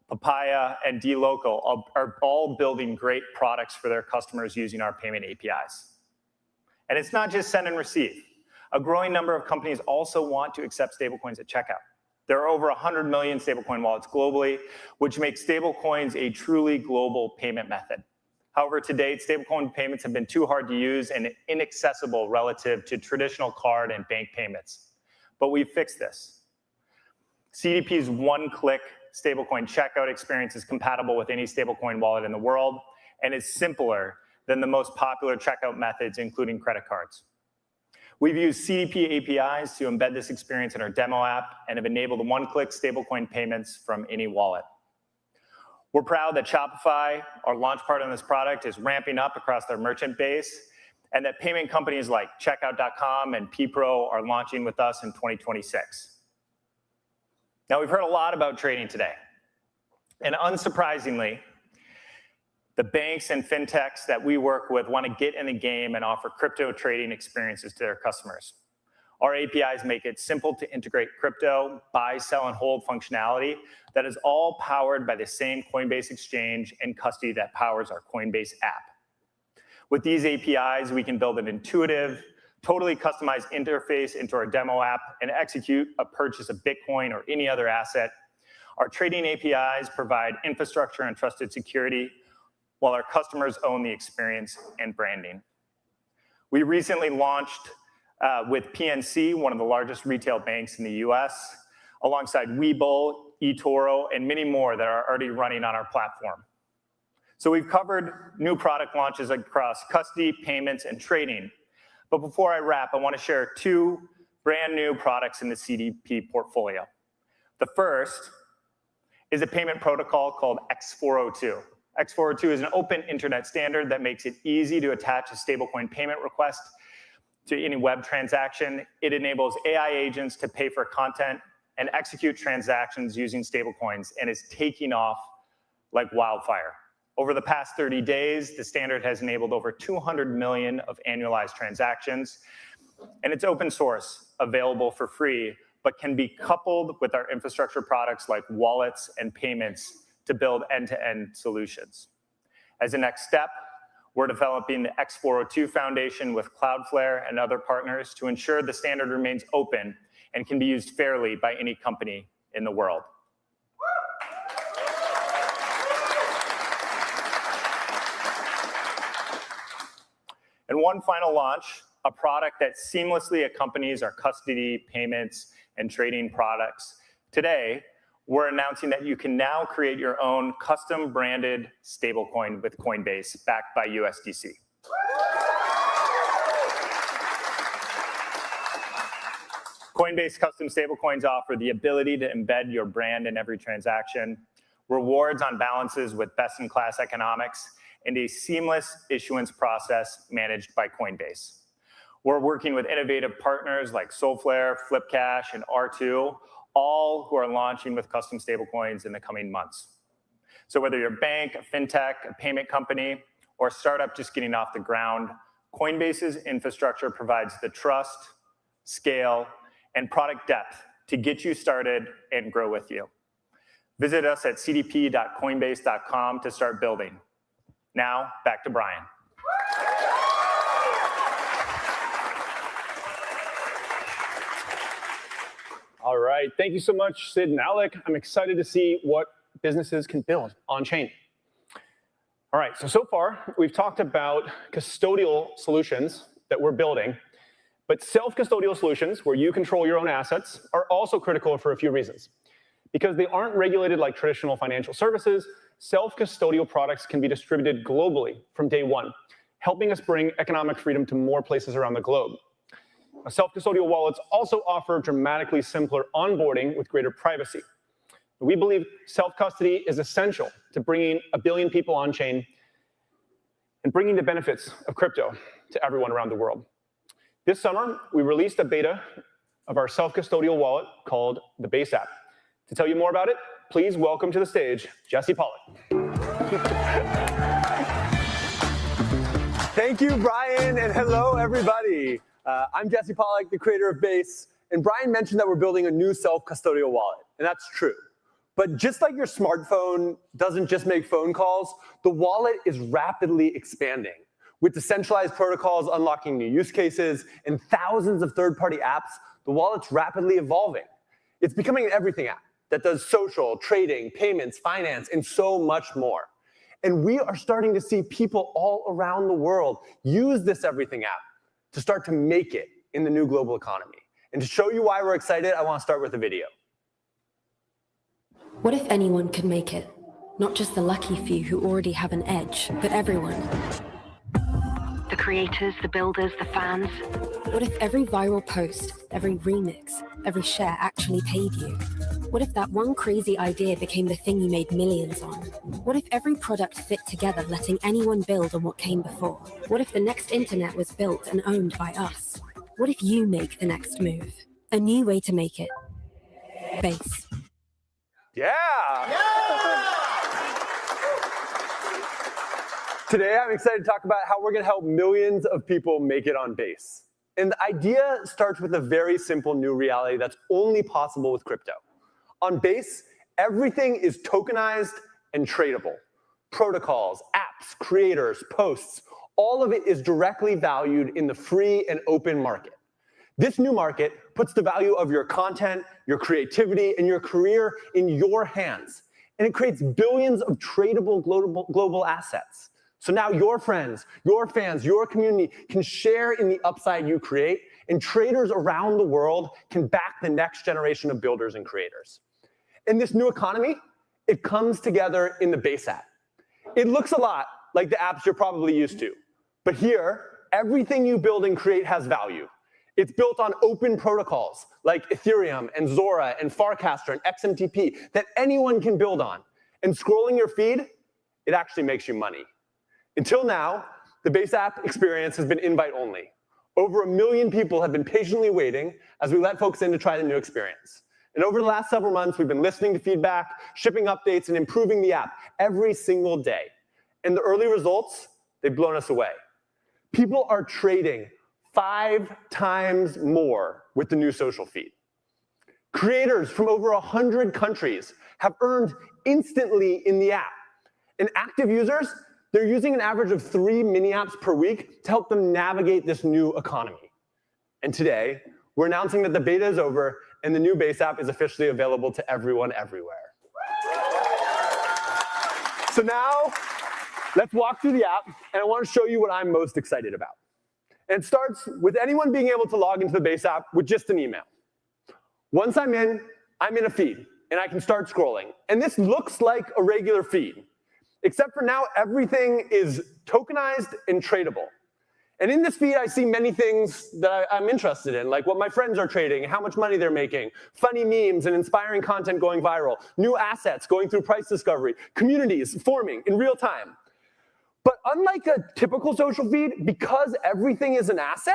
S9: Papaya, and dLocal are all building great products for their customers using our payment APIs. And it's not just send and receive. A growing number of companies also want to accept stablecoins at checkout. There are over 100 million stablecoin wallets globally, which makes stablecoins a truly global payment method. However, to date, stablecoin payments have been too hard to use and inaccessible relative to traditional card and bank payments. But we've fixed this. CDP's one-click stablecoin checkout experience is compatible with any stablecoin wallet in the world and is simpler than the most popular checkout methods, including credit cards. We've used CDP APIs to embed this experience in our demo app and have enabled one-click stablecoin payments from any wallet. We're proud that Shopify, our launch partner in this product, is ramping up across their merchant base, and that payment companies like Checkout.com and PPRO are launching with us in 2026. Now, we've heard a lot about trading today, and unsurprisingly, the banks and fintechs that we work with want to get in the game and offer crypto trading experiences to their customers. Our APIs make it simple to integrate crypto, buy, sell, and hold functionality that is all powered by the same Coinbase exchange and custody that powers our Coinbase app. With these APIs, we can build an intuitive, totally customized interface into our demo app and execute a purchase of Bitcoin or any other asset. Our trading APIs provide infrastructure and trusted security, while our customers own the experience and branding. We recently launched with PNC, one of the largest retail banks in the US, alongside Webull, eToro, and many more that are already running on our platform. So we've covered new product launches across custody, payments, and trading. But before I wrap, I want to share two brand new products in the CDP portfolio. The first is a payment protocol called X402. X402 is an open internet standard that makes it easy to attach a stablecoin payment request to any web transaction. It enables AI agents to pay for content and execute transactions using stablecoins and is taking off like wildfire. Over the past 30 days, the standard has enabled over 200 million of annualized transactions, and it's open source, available for free, but can be coupled with our infrastructure products like wallets and payments to build end-to-end solutions. As a next step, we're developing the X402 Foundation with Cloudflare and other partners to ensure the standard remains open and can be used fairly by any company in the world. And one final launch, a product that seamlessly accompanies our custody, payments, and trading products. Today, we're announcing that you can now create your own custom branded stablecoin with Coinbase backed by USDC. Coinbase custom stablecoins offer the ability to embed your brand in every transaction, rewards on balances with best-in-class economics, and a seamless issuance process managed by Coinbase. We're working with innovative partners like Solflare, Flipcash, and R2, all who are launching with custom stablecoins in the coming months. So whether you're a bank, a fintech, a payment company, or a startup just getting off the ground, Coinbase's infrastructure provides the trust, scale, and product depth to get you started and grow with you. Visit us at cdp.coinbase.com to start building. Now, back to Brian.
S4: All right, thank you so much, Sid and Alec. I'm excited to see what businesses can build on-chain. All right, so far, we've talked about custodial solutions that we're building, but self-custodial solutions, where you control your own assets, are also critical for a few reasons. Because they aren't regulated like traditional financial services, self-custodial products can be distributed globally from day one, helping us bring economic freedom to more places around the globe. Self-custodial wallets also offer dramatically simpler onboarding with greater privacy. We believe self-custody is essential to bringing 1 billion people on-chain and bringing the benefits of crypto to everyone around the world. This summer, we released a beta of our self-custodial wallet called the Base app. To tell you more about it, please welcome to the stage, Jesse Pollock.
S10: Thank you, Brian, and hello, everybody. I'm Jesse Pollock, the creator of Base, and Brian mentioned that we're building a new self-custodial wallet, and that's true. But just like your smartphone doesn't just make phone calls, the wallet is rapidly expanding. With decentralized protocols unlocking new use cases and thousands of third-party apps, the wallet's rapidly evolving. It's becoming an everything app that does social, trading, payments, finance, and so much more. And we are starting to see people all around the world use this everything app to start to make it in the new global economy. And to show you why we're excited, I want to start with a video.
S11: What if anyone could make it? Not just the lucky few who already have an edge, but everyone. The creators, the builders, the fans. What if every viral post, every remix, every share actually paid you? What if that one crazy idea became the thing you made millions on? What if every product fit together, letting anyone build on what came before? What if the next internet was built and owned by us? What if you make the next move? A new way to make it. Base.
S10: Yeah! Today, I'm excited to talk about how we're going to help millions of people make it on Base. And the idea starts with a very simple new reality that's only possible with crypto. On Base, everything is tokenized and tradable. Protocols, apps, creators, posts, all of it is directly valued in the free and open market. This new market puts the value of your content, your creativity, and your career in your hands. And it creates billions of tradable global assets. So now your friends, your fans, your community can share in the upside you create, and traders around the world can back the next generation of builders and creators. In this new economy, it comes together in the Base app. It looks a lot like the apps you're probably used to. But here, everything you build and create has value. It's built on open protocols like Ethereum and Zora and Farcaster and XMTP that anyone can build on. And scrolling your feed, it actually makes you money. Until now, the Base app experience has been invite only. Over 1 million people have been patiently waiting as we let folks in to try the new experience. And over the last several months, we've been listening to feedback, shipping updates, and improving the app every single day. And the early results, they've blown us away. People are trading 5 times more with the new social feed. Creators from over 100 countries have earned instantly in the app. And active users, they're using an average of 3 mini apps per week to help them navigate this new economy. And today, we're announcing that the beta is over and the new Base app is officially available to everyone everywhere. So now, let's walk through the app, and I want to show you what I'm most excited about. And it starts with anyone being able to log into the Base app with just an email. Once I'm in a feed, and I can start scrolling. And this looks like a regular feed, except for now everything is tokenized and tradable. And in this feed, I see many things that I'm interested in, like what my friends are trading, how much money they're making, funny memes and inspiring content going viral, new assets going through price discovery, communities forming in real time. But unlike a typical social feed, because everything is an asset,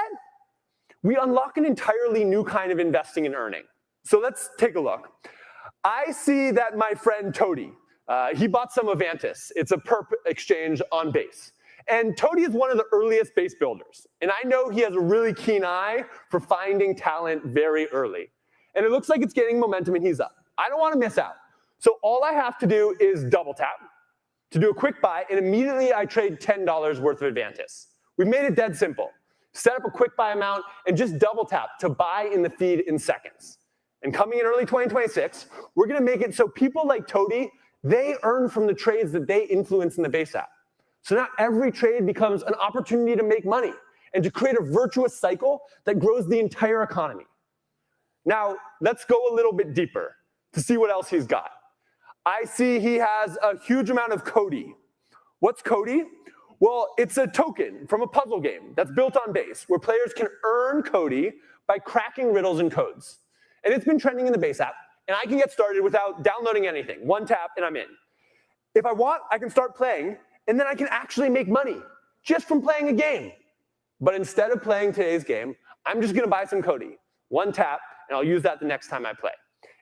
S10: we unlock an entirely new kind of investing and earning. So let's take a look. I see that my friend Toady, he bought some Avantis. It's a perp exchange on Base. And Toady is one of the earliest Base builders. And I know he has a really keen eye for finding talent very early. And it looks like it's getting momentum and he's up. I don't want to miss out. So all I have to do is double tap to do a quick buy, and immediately I trade $10 worth of Avantis. We've made it dead simple. Set up a quick buy amount and just double tap to buy in the feed in seconds. And coming in early 2026, we're going to make it so people like Toady, they earn from the trades that they influence in the Base app. So now every trade becomes an opportunity to make money and to create a virtuous cycle that grows the entire economy. Now, let's go a little bit deeper. to see what else he's got. I see he has a huge amount of Cody. What's Cody? Well, it's a token from a puzzle game that's built on Base, where players can earn Cody by cracking riddles and codes. And it's been trending in the Base app, and I can get started without downloading anything. One tap, and I'm in. If I want, I can start playing, and then I can actually make money just from playing a game. But instead of playing today's game, I'm just going to buy some Cody. One tap, and I'll use that the next time I play.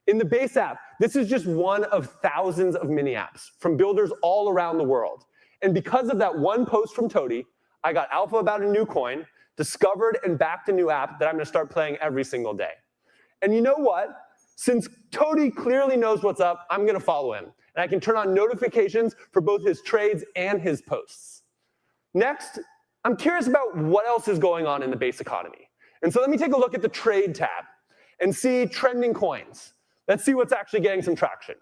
S10: In the Base app, this is just one of thousands of mini apps from builders all around the world. And because of that one post from Toady, I got alpha about a new coin, discovered and backed a new app that I'm going to start playing every single day. And you know what? Since Toady clearly knows what's up, I'm going to follow him. And I can turn on notifications for both his trades and his posts. Next, I'm curious about what else is going on in the Base economy. And so let me take a look at the Trade tab and see trending coins. Let's see what's actually getting some traction.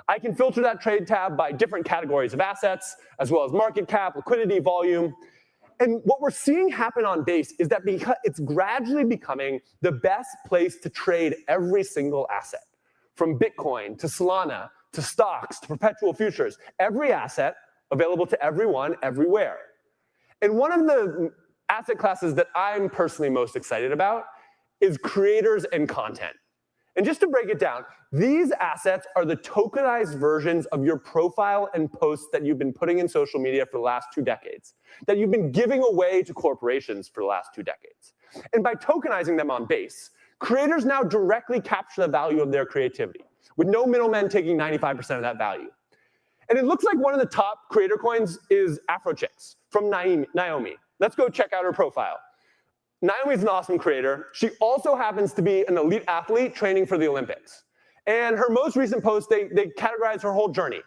S10: I can filter that Trade tab by different categories of assets, as well as market cap, liquidity, volume. And what we're seeing happen on Base is that it's gradually becoming the best place to trade every single asset. From Bitcoin to Solana to stocks to perpetual futures, every asset available to everyone, everywhere. And one of the asset classes that I'm personally most excited about is creators and content. And just to break it down, these assets are the tokenized versions of your profile and posts that you've been putting in social media for the last 2 decades, that you've been giving away to corporations for the last 2 decades. And by tokenizing them on Base, creators now directly capture the value of their creativity, with no middlemen taking 95% of that value. And it looks like one of the top creator coins is Afrochicks from Naomi. Let's go check out her profile. Naomi's an awesome creator. She also happens to be an elite athlete training for the Olympics. And her most recent post, they categorize her whole journey.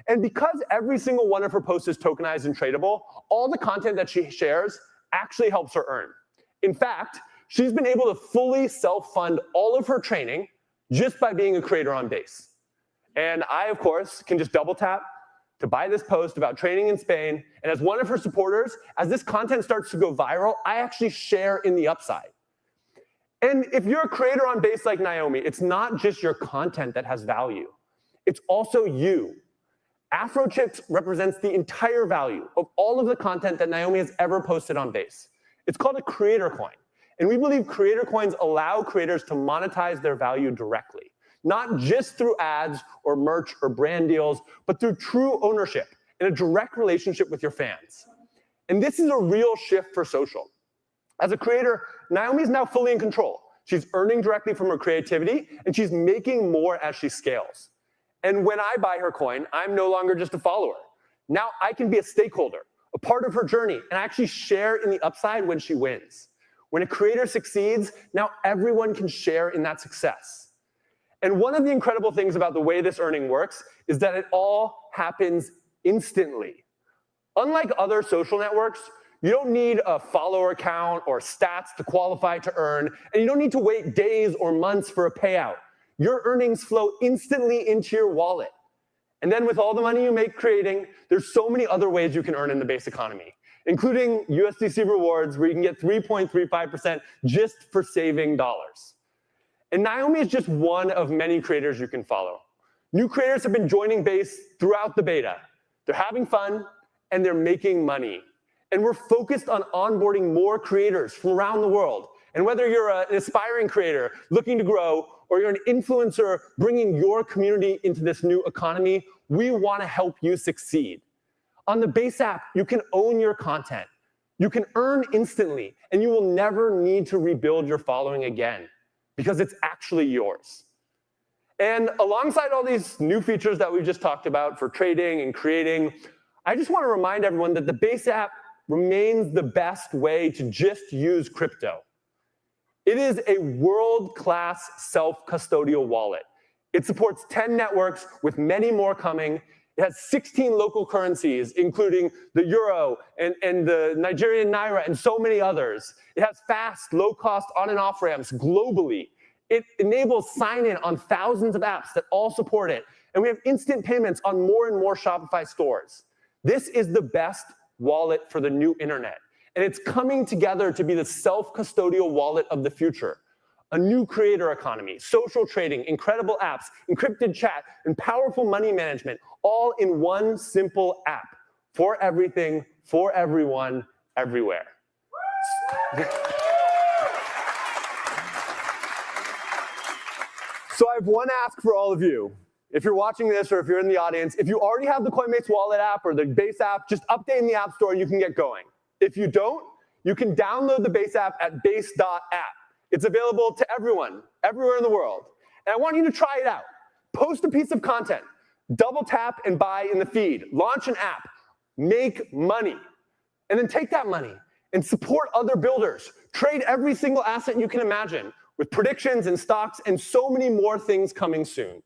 S10: And because every single one of her posts is tokenized and tradable, all the content that she shares actually helps her earn. In fact, she's been able to fully self-fund all of her training just by being a creator on Base. And I, of course, can just double tap to buy this post about training in Spain. And as one of her supporters, as this content starts to go viral, I actually share in the upside. And if you're a creator on Base like Naomi, it's not just your content that has value. It's also you. Afrochicks represents the entire value of all of the content that Naomi has ever posted on Base. It's called a creator coin. And we believe creator coins allow creators to monetize their value directly, not just through ads or merch or brand deals, but through true ownership and a direct relationship with your fans. And this is a real shift for social. As a creator, Naomi is now fully in control. She's earning directly from her creativity, and she's making more as she scales. And when I buy her coin, I'm no longer just a follower. Now I can be a stakeholder, a part of her journey, and actually share in the upside when she wins. When a creator succeeds, now everyone can share in that success. And one of the incredible things about the way this earning works is that it all happens instantly. Unlike other social networks, you don't need a follower count or stats to qualify to earn, and you don't need to wait days or months for a payout. Your earnings flow instantly into your wallet. And then with all the money you make creating, there's so many other ways you can earn in the Base economy, including USDC rewards, where you can get 3.35% just for saving dollars. And Naomi is just one of many creators you can follow. New creators have been joining Base throughout the beta. They're having fun, and they're making money. And we're focused on onboarding more creators from around the world. And whether you're an aspiring creator looking to grow, or you're an influencer bringing your community into this new economy, we want to help you succeed. On the Base app, you can own your content. You can earn instantly, and you will never need to rebuild your following again, because it's actually yours. And alongside all these new features that we've just talked about for trading and creating, I just want to remind everyone that the Base app remains the best way to just use crypto. It is a world-class self-custodial wallet. It supports 10 networks with many more coming. It has 16 local currencies, including the euro and the Nigerian naira and so many others. It has fast, low-cost on and off ramps globally. It enables sign-in on thousands of apps that all support it. And we have instant payments on more and more Shopify stores. This is the best wallet for the new internet. And it's coming together to be the self-custodial wallet of the future. a new creator economy, social trading, incredible apps, encrypted chat, and powerful money management, all in one simple app for everything, for everyone, everywhere. So I have one ask for all of you. If you're watching this or if you're in the audience, if you already have the Coinbase Wallet app or the Base app, just update in the App Store and you can get going. If you don't, you can download the Base app at base.app. It's available to everyone, everywhere in the world. And I want you to try it out. Post a piece of content, double tap and buy in the feed, launch an app, make money, and then take that money and support other builders. Trade every single asset you can imagine with predictions and stocks and so many more things coming soon.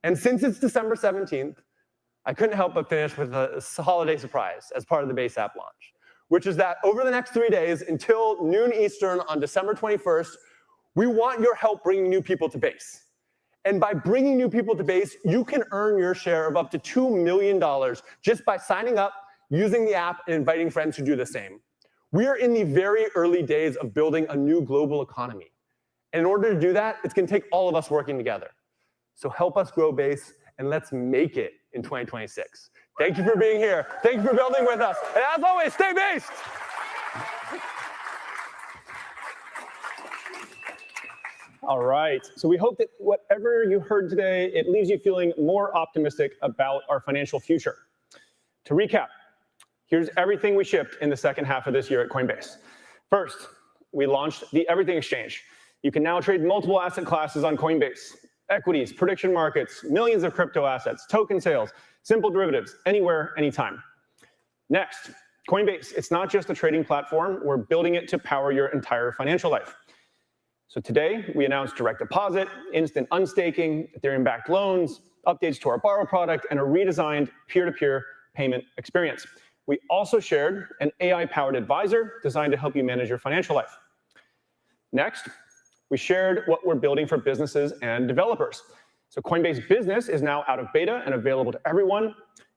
S10: And since it's December 17th, I couldn't help but finish with a holiday surprise as part of the Base app launch, which is that over the next 3 days until noon Eastern on December 21st, we want your help bringing new people to Base. And by bringing new people to Base, you can earn your share of up to $2 million just by signing up, using the app, and inviting friends to do the same. We are in the very early days of building a new global economy. And in order to do that, it's going to take all of us working together. So help us grow Base, and let's make it in 2026. Thank you for being here. Thank you for building with us. And as always, stay based.
S4: All right. So we hope that whatever you heard today, it leaves you feeling more optimistic about our financial future. To recap, here's everything we shipped in the second half of this year at Coinbase. First, we launched the Everything Exchange. You can now trade multiple asset classes on Coinbase. Equities, prediction markets, millions of crypto assets, token sales, simple derivatives, anywhere, anytime. Next, Coinbase, it's not just a trading platform. We're building it to power your entire financial life. So today, we announced direct deposit, instant unstaking, Ethereum-backed loans, updates to our Borrow product, and a redesigned peer-to-peer payment experience. We also shared an AI-powered advisor designed to help you manage your financial life. Next, we shared what we're building for businesses and developers. So Coinbase Business is now out of beta and available to everyone.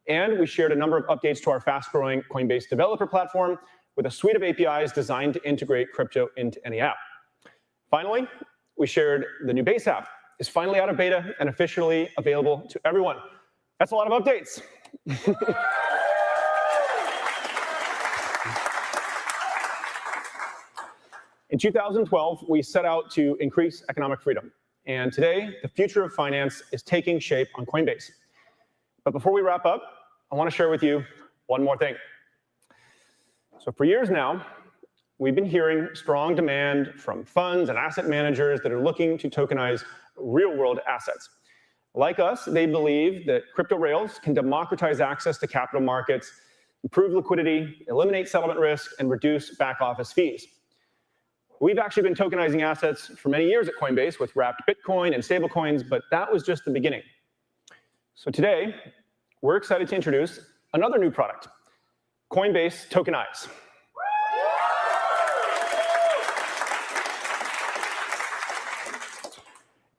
S4: And we shared a number of updates to our fast-growing Coinbase developer platform with a suite of APIs designed to integrate crypto into any app. Finally, we shared the new Base app is finally out of beta and officially available to everyone. That's a lot of updates. In 2012, we set out to increase economic freedom. And today, the future of finance is taking shape on Coinbase. But before we wrap up, I want to share with you one more thing. So for years now, we've been hearing strong demand from funds and asset managers that are looking to tokenize real-world assets. Like us, they believe that crypto rails can democratize access to capital markets, improve liquidity, eliminate settlement risk, and reduce back-office fees. We've actually been tokenizing assets for many years at Coinbase with wrapped Bitcoin and stablecoins, but that was just the beginning. So today, we're excited to introduce another new product, Coinbase Tokenized.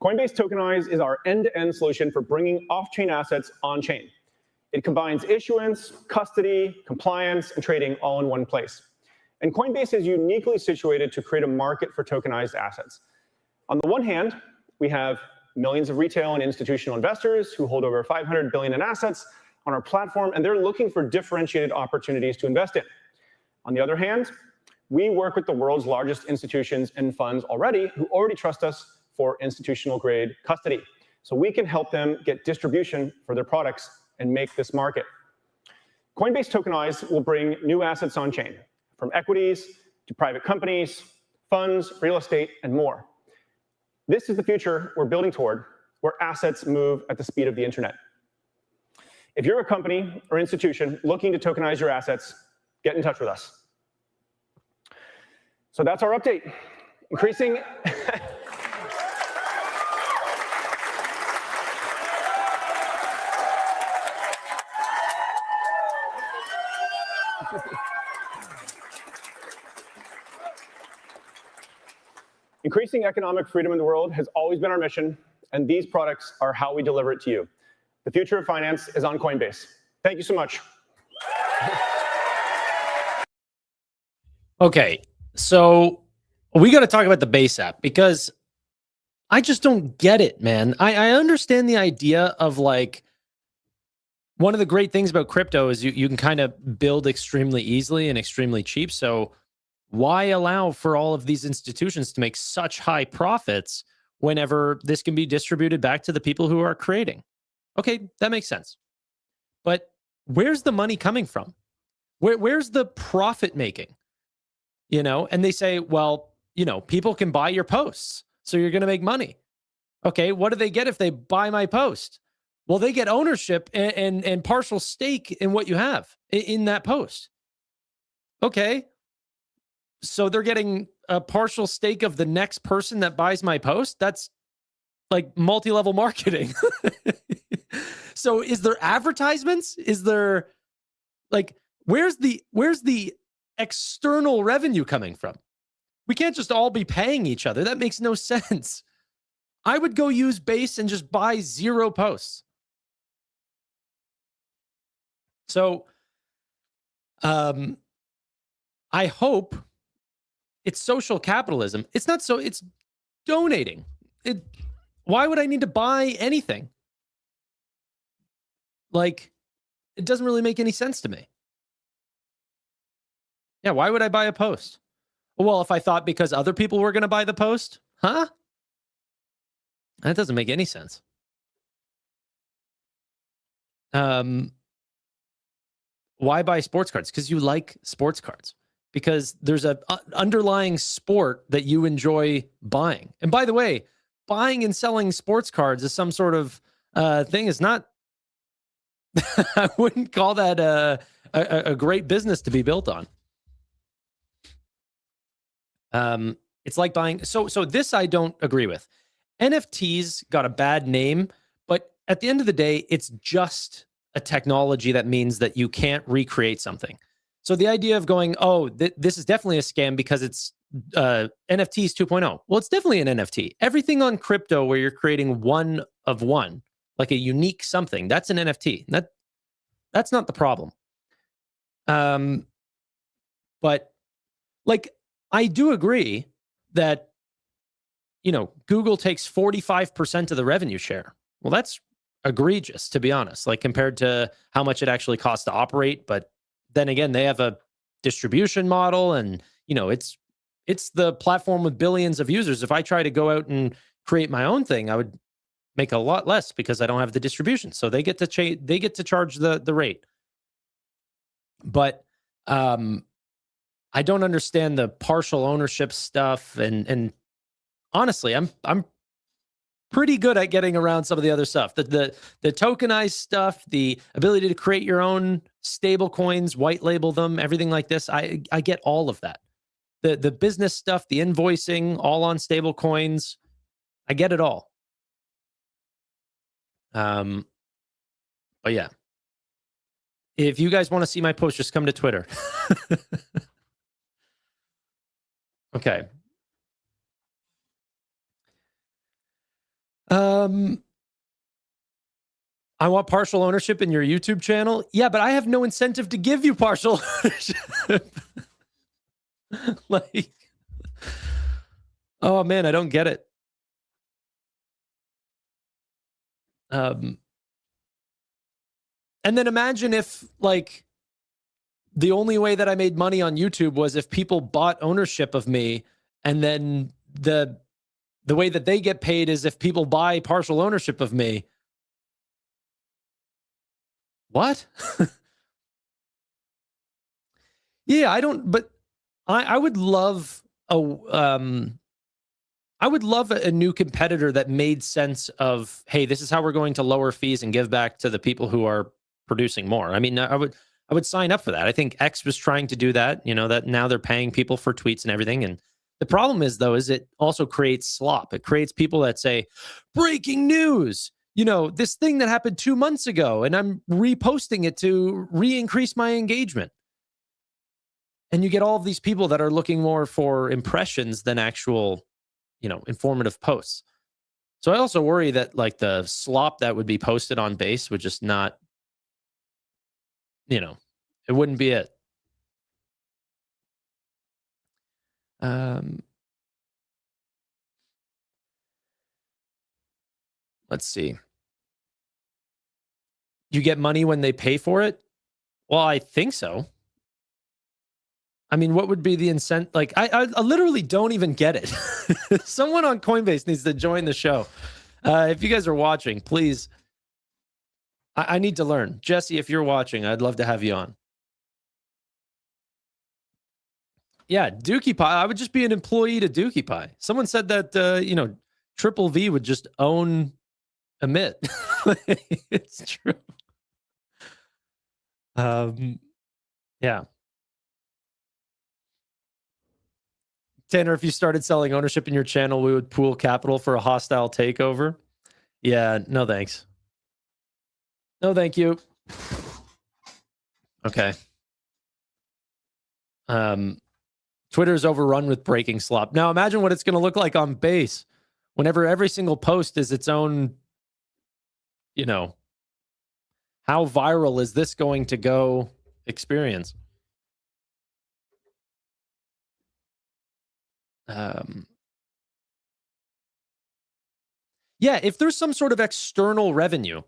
S4: Coinbase Tokenized is our end-to-end solution for bringing off-chain assets on-chain. It combines issuance, custody, compliance, and trading all in one place. And Coinbase is uniquely situated to create a market for tokenized assets. On the one hand, we have millions of retail and institutional investors who hold over $500 billion in assets on our platform, and they're looking for differentiated opportunities to invest in. On the other hand, we work with the world's largest institutions and funds already who already trust us for institutional-grade custody. So we can help them get distribution for their products and make this market. Coinbase Tokenized will bring new assets on-chain, from equities to private companies, funds, real estate, and more. This is the future we're building toward, where assets move at the speed of the internet. If you're a company or institution looking to tokenize your assets, get in touch with us. So that's our update. Increasing Increasing economic freedom in the world has always been our mission, and these products are how we deliver it to you. The future of finance is on Coinbase. Thank you so much.
S1: Okay, so we got to talk about the Base app because I just don't get it, man. I understand the idea of like, one of the great things about crypto is you can kind of build extremely easily and extremely cheap. So why allow for all of these institutions to make such high profits whenever this can be distributed back to the people who are creating? Okay, that makes sense. But where's the money coming from? Where's the profit making? You know, and they say, well, you know, people can buy your posts, so you're going to make money. Okay, what do they get if they buy my post? Well, they get ownership and partial stake in what you have in that post. Okay, so they're getting a partial stake of the next person that buys my post. That's like multi-level marketing. So is there advertisements? Is there like, where's the external revenue coming from? We can't just all be paying each other. That makes no sense. I would go use Base and just buy 0 posts. So I hope it's social capitalism. It's not so, it's donating. Why would I need to buy anything? Like, it doesn't really make any sense to me. Yeah, why would I buy a post? Well, if I thought because other people were going to buy the post, huh? That doesn't make any sense. Why buy sports cards? Because you like sports cards. Because there's a underlying sport that you enjoy buying. And by the way, buying and selling sports cards is some sort of thing. Is not. I wouldn't call that a great business to be built on. It's like buying. So this I don't agree with. NFTs got a bad name, but at the end of the day, it's just a technology that means that you can't recreate something. So the idea of going, oh, this is definitely a scam because it's NFTs 2.0. Well, it's definitely an NFT. Everything on crypto where you're creating one of one, like a unique something, that's an NFT. That's not the problem. But like, I do agree that, you know, Google takes 45% of the revenue share. Well, that's egregious, to be honest, like compared to how much it actually costs to operate. But then again, they have a distribution model and, you know, it's the platform with billions of users. If I try to go out and create my own thing, I would make a lot less because I don't have the distribution. So they get to charge the rate. But I don't understand the partial ownership stuff, and honestly, I'm pretty good at getting around some of the other stuff. The tokenized stuff, the ability to create your own stable coins, white label them, everything like this. I get all of that. The business stuff, the invoicing, all on stable coins. I get it all. But yeah. If you guys want to see my post, just come to Twitter. Okay. I want partial ownership in your YouTube channel. Yeah, but I have no incentive to give you partial ownership. Like, oh man, I don't get it. And then imagine if, like, the only way that I made money on YouTube was if people bought ownership of me, and then the way that they get paid is if people buy partial ownership of me. What? Yeah, I don't, but I would love a new competitor that made sense of, hey, this is how we're going to lower fees and give back to the people who are producing more. I mean, I would sign up for that. I think X was trying to do that, you know, that now they're paying people for tweets and everything. And the problem is, though, is it also creates slop. It creates people that say, breaking news, you know, this thing that happened 2 months ago, and I'm reposting it to re-increase my engagement. And you get all of these people that are looking more for impressions than actual, you know, informative posts. So I also worry that, like, the slop that would be posted on Base would just not, you know, it wouldn't be it. Let's see. You get money when they pay for it? Well, I think so. I mean, what would be the incentive? Like, I literally don't even get it. Someone on Coinbase needs to join the show. If you guys are watching, please. I need to learn. Jesse, if you're watching, I'd love to have you on. Yeah, Dookie Pie. I would just be an employee to Dookie Pie. Someone said that, Triple V would just own Emit. It's true. Yeah. Tanner, if you started selling ownership in your channel, we would pool capital for a hostile takeover. Yeah, no thanks. No, thank you. Okay. Twitter's overrun with breaking slop. Now imagine what it's going to look like on Base whenever every single post is its own, how viral is this going to go experience? Yeah, if there's some sort of external revenue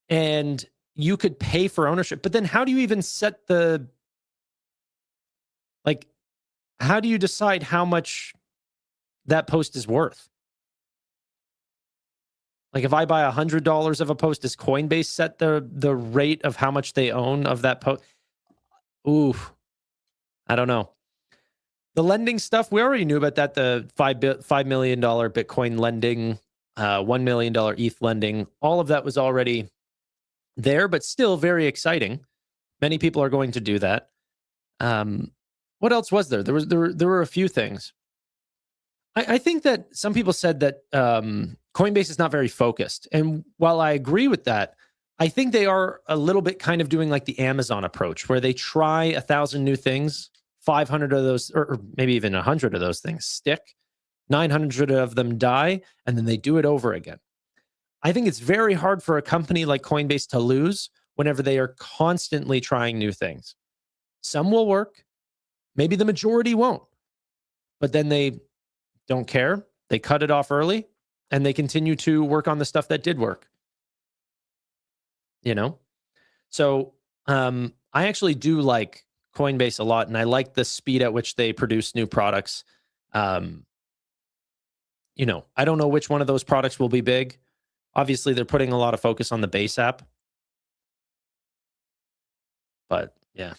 S1: and you could pay for ownership, but then how do you even set how do you decide how much that post is worth? Like if I buy $100 of a post, does Coinbase set the rate of how much they own of that post? Ooh, I don't know. The lending stuff, we already knew about that. The $5 million Bitcoin lending, $1 million ETH lending, all of that was already there, but still very exciting. Many people are going to do that. What else was there? There were a few things. I think that some people said that Coinbase is not very focused. And while I agree with that, I think they are a little bit kind of doing like the Amazon approach, where they try 1,000 new things, 500 of those, or maybe even 100 of those things stick, 900 of them die, and then they do it over again. I think it's very hard for a company like Coinbase to lose whenever they are constantly trying new things. Some will work. Maybe the majority won't. But then they don't care. They cut it off early, and they continue to work on the stuff that did work. So I actually do like Coinbase a lot, and I like the speed at which they produce new products. I don't know which one of those products will be big. Obviously, they're putting a lot of focus on the Base app. But yeah.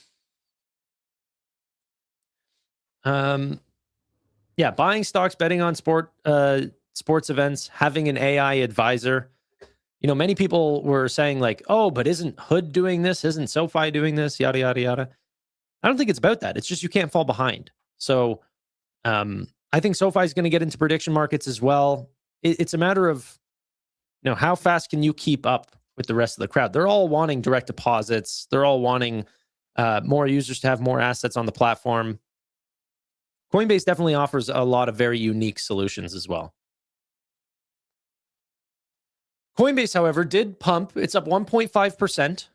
S1: Buying stocks, betting on sports events, having an AI advisor. Many people were saying like, oh, but isn't Hood doing this? Isn't SoFi doing this? Yada, yada, yada. I don't think it's about that. It's just you can't fall behind. So I think SoFi is going to get into prediction markets as well. It's a matter of, how fast can you keep up with the rest of the crowd? They're all wanting direct deposits. They're all wanting more users to have more assets on the platform. Coinbase definitely offers a lot of very unique solutions as well. Coinbase, however, did pump. It's up 1.5%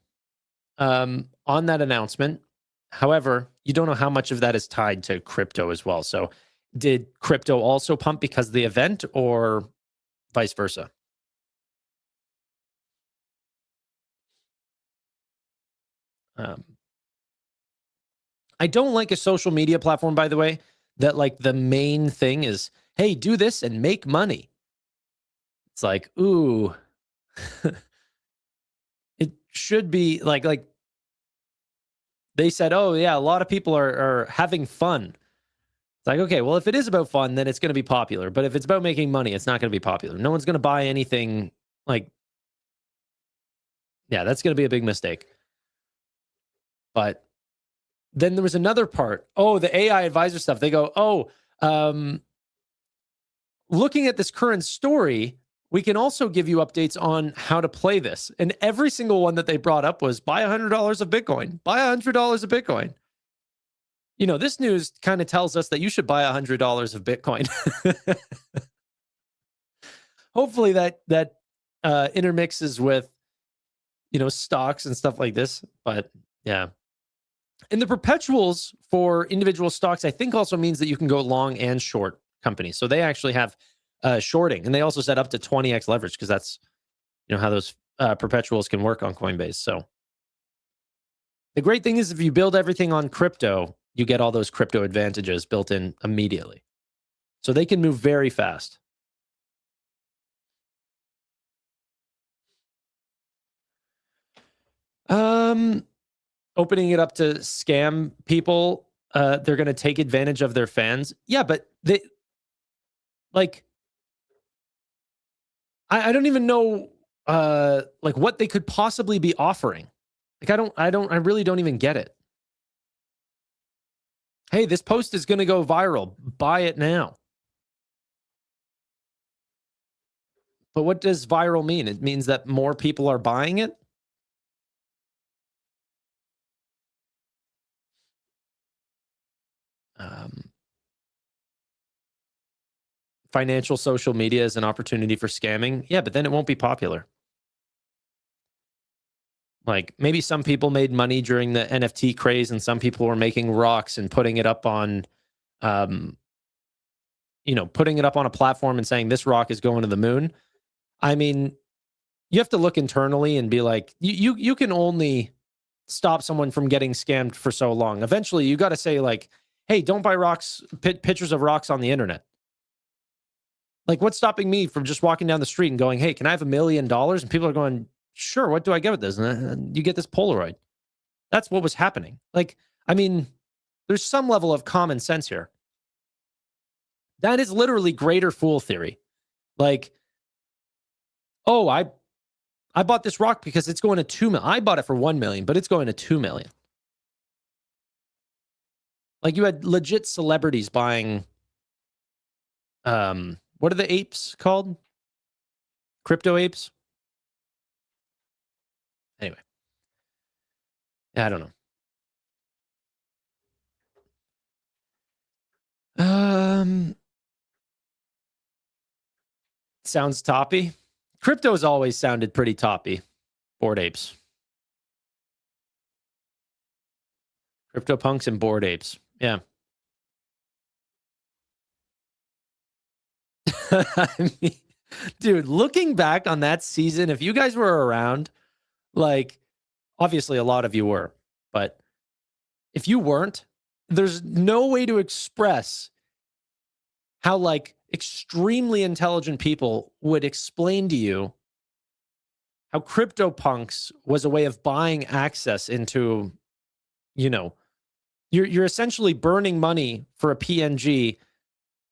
S1: on that announcement. However, you don't know how much of that is tied to crypto as well. So did crypto also pump because of the event or vice versa? I don't like a social media platform, by the way, that like the main thing is, hey, do this and make money. It's like, ooh, it should be like they said, oh yeah, a lot of people are having fun. It's like, okay, well, if it is about fun, then it's going to be popular. But if it's about making money, it's not going to be popular. No one's going to buy anything that's going to be a big mistake. But then there was another part. Oh, the AI advisor stuff. They go, looking at this current story, we can also give you updates on how to play this. And every single one that they brought up was buy $100 of Bitcoin, buy $100 of Bitcoin. This news kind of tells us that you should buy $100 of Bitcoin. Hopefully that intermixes with, stocks and stuff like this. But yeah. And the perpetuals for individual stocks, I think also means that you can go long and short companies. So they actually have shorting. And they also said up to 20x leverage because that's, how those perpetuals can work on Coinbase. So the great thing is if you build everything on crypto, you get all those crypto advantages built in immediately. So they can move very fast. Opening it up to scam people, they're going to take advantage of their fans. Yeah, but they, like, I don't even know, like, what they could possibly be offering. Like, I really don't even get it. Hey, this post is going to go viral. Buy it now. But what does viral mean? It means that more people are buying it? Financial social media is an opportunity for scamming. Yeah, but then it won't be popular. Like, maybe some people made money during the NFT craze and some people were making rocks and putting it up on, putting it up on a platform and saying this rock is going to the moon. I mean, you have to look internally and be like, you can only stop someone from getting scammed for so long. Eventually, you got to say like, hey, don't buy rocks, pictures of rocks on the internet. Like, what's stopping me from just walking down the street and going, hey, can I have $1 million? And people are going, sure, what do I get with this? And you get this Polaroid. That's what was happening. Like, I mean, there's some level of common sense here. That is literally greater fool theory. Like, oh, I bought this rock because it's going to 2 million. I bought it for 1 million, but it's going to 2 million. Like, you had legit celebrities buying, what are the apes called? Crypto apes? Anyway. Yeah, I don't know. Sounds toppy. Crypto's always sounded pretty toppy. Bored apes. CryptoPunks and bored apes. Yeah. I mean, dude, looking back on that season, if you guys were around, like, obviously a lot of you were, but if you weren't, there's no way to express how, like, extremely intelligent people would explain to you how CryptoPunks was a way of buying access into, you're essentially burning money for a PNG,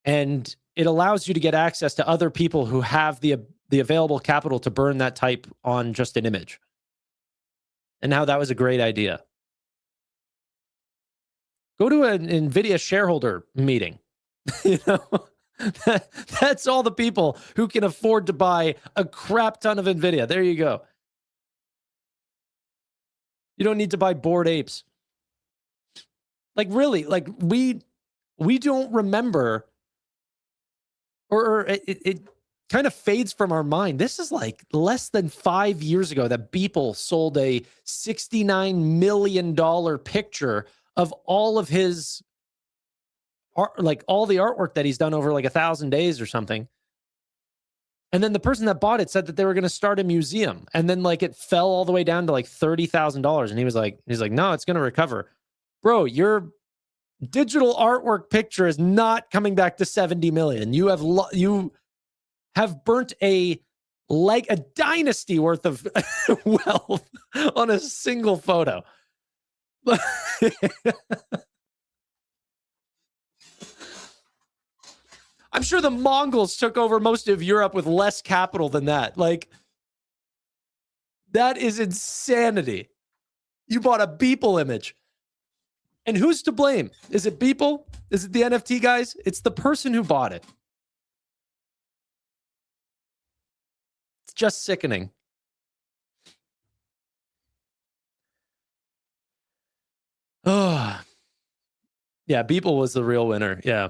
S1: and it allows you to get access to other people who have the available capital to burn that type on just an image. And how that was a great idea. Go to an NVIDIA shareholder meeting. That's all the people who can afford to buy a crap ton of NVIDIA. There you go. You don't need to buy bored apes. Like, really, like, we don't remember, or it kind of fades from our mind. This is like less than 5 years ago that Beeple sold a $69 million picture of all of his art, like all the artwork that he's done over like 1,000 days or something. And then the person that bought it said that they were going to start a museum. And then like it fell all the way down to like $30,000. And he's like, no, it's going to recover. Bro, your digital artwork picture is not coming back to 70 million. You have burnt a dynasty worth of wealth on a single photo. I'm sure the Mongols took over most of Europe with less capital than that. Like, that is insanity. You bought a Beeple image. And who's to blame? Is it Beeple? Is it the NFT guys? It's the person who bought it. It's just sickening. Oh, yeah, Beeple was the real winner. Yeah.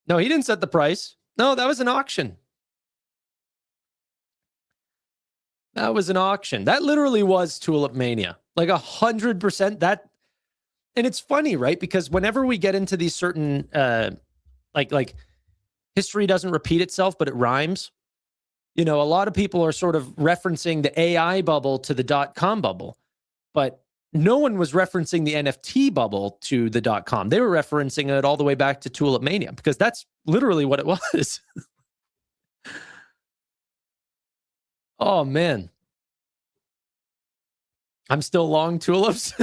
S1: No, he didn't set the price. No, that was an auction. That was an auction. That literally was Tulip Mania. Like 100%. And it's funny, right? Because whenever we get into these certain, like history doesn't repeat itself, but it rhymes. You know, a lot of people are sort of referencing the AI bubble to the .com bubble, but no one was referencing the NFT bubble to the .com. They were referencing it all the way back to Tulip Mania, because that's literally what it was. Oh, man. I'm still long tulips.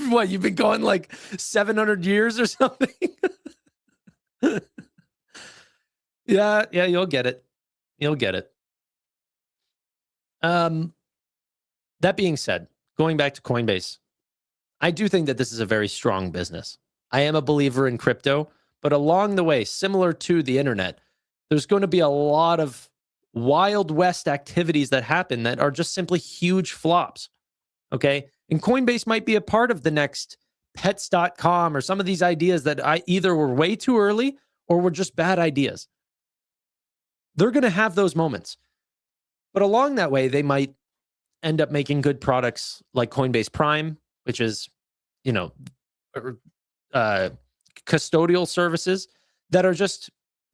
S1: What, you've been going like 700 years or something? Yeah, you'll get it. You'll get it. That being said, going back to Coinbase, I do think that this is a very strong business. I am a believer in crypto, but along the way, similar to the internet, there's going to be a lot of Wild West activities that happen that are just simply huge flops. Okay. And Coinbase might be a part of the next pets.com or some of these ideas that either were way too early or were just bad ideas. They're going to have those moments. But along that way, they might end up making good products like Coinbase Prime, which is, you know, custodial services that are just,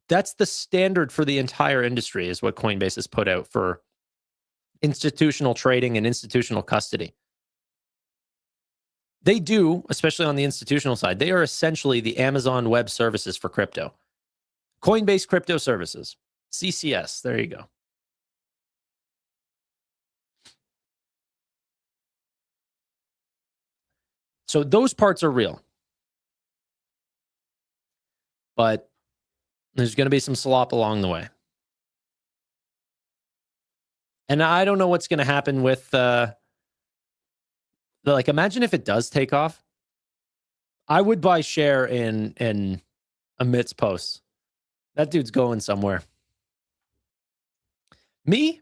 S1: that's the standard for the entire industry, is what Coinbase has put out for institutional trading and institutional custody. They do, especially on the institutional side, they are essentially the Amazon Web Services for crypto. Coinbase Crypto Services, CCS, there you go. So those parts are real. But there's going to be some slop along the way. And I don't know what's going to happen with, like, imagine if it does take off. I would buy share in Amit's posts. That dude's going somewhere. Me?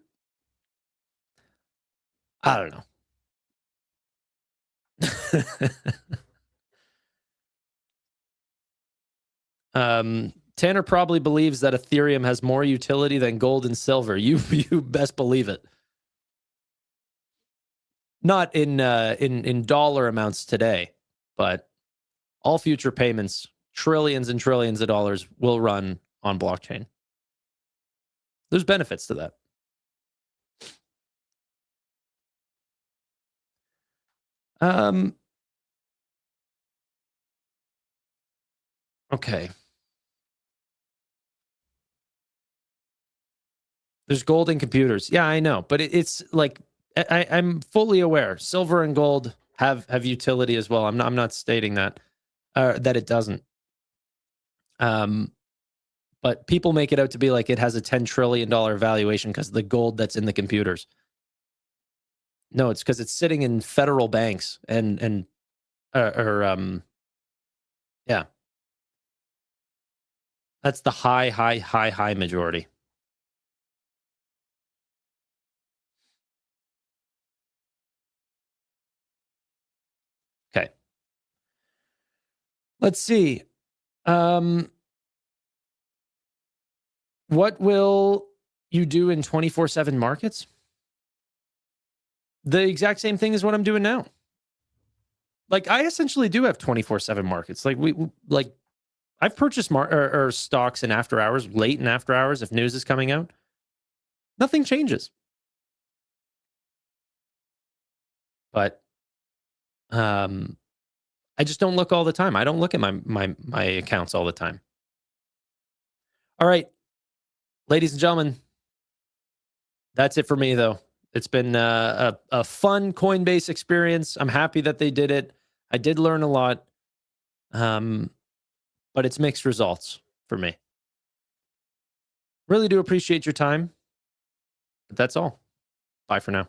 S1: I don't know. Tanner probably believes that Ethereum has more utility than gold and silver. You best believe it. Not in dollar amounts today, but all future payments, trillions and trillions of dollars, will run on blockchain. There's benefits to that. Okay. There's gold in computers. Yeah, I know, but it's like I'm fully aware silver and gold have utility as well. I'm not stating that that it doesn't. But people make it out to be like it has a $10 trillion valuation because of the gold that's in the computers. No, it's because it's sitting in federal banks and yeah. That's the high majority. Okay. Let's see. What will you do in 24/7 markets? The exact same thing as what I'm doing now. Like, I essentially do have 24/7 markets. Like, I've purchased or stocks in after hours, late in after hours, if news is coming out. Nothing changes. But I just don't look all the time. I don't look at my accounts all the time. All right, ladies and gentlemen, that's it for me, though. It's been a fun Coinbase experience. I'm happy that they did it. I did learn a lot, but it's mixed results for me. Really do appreciate your time. But that's all. Bye for now.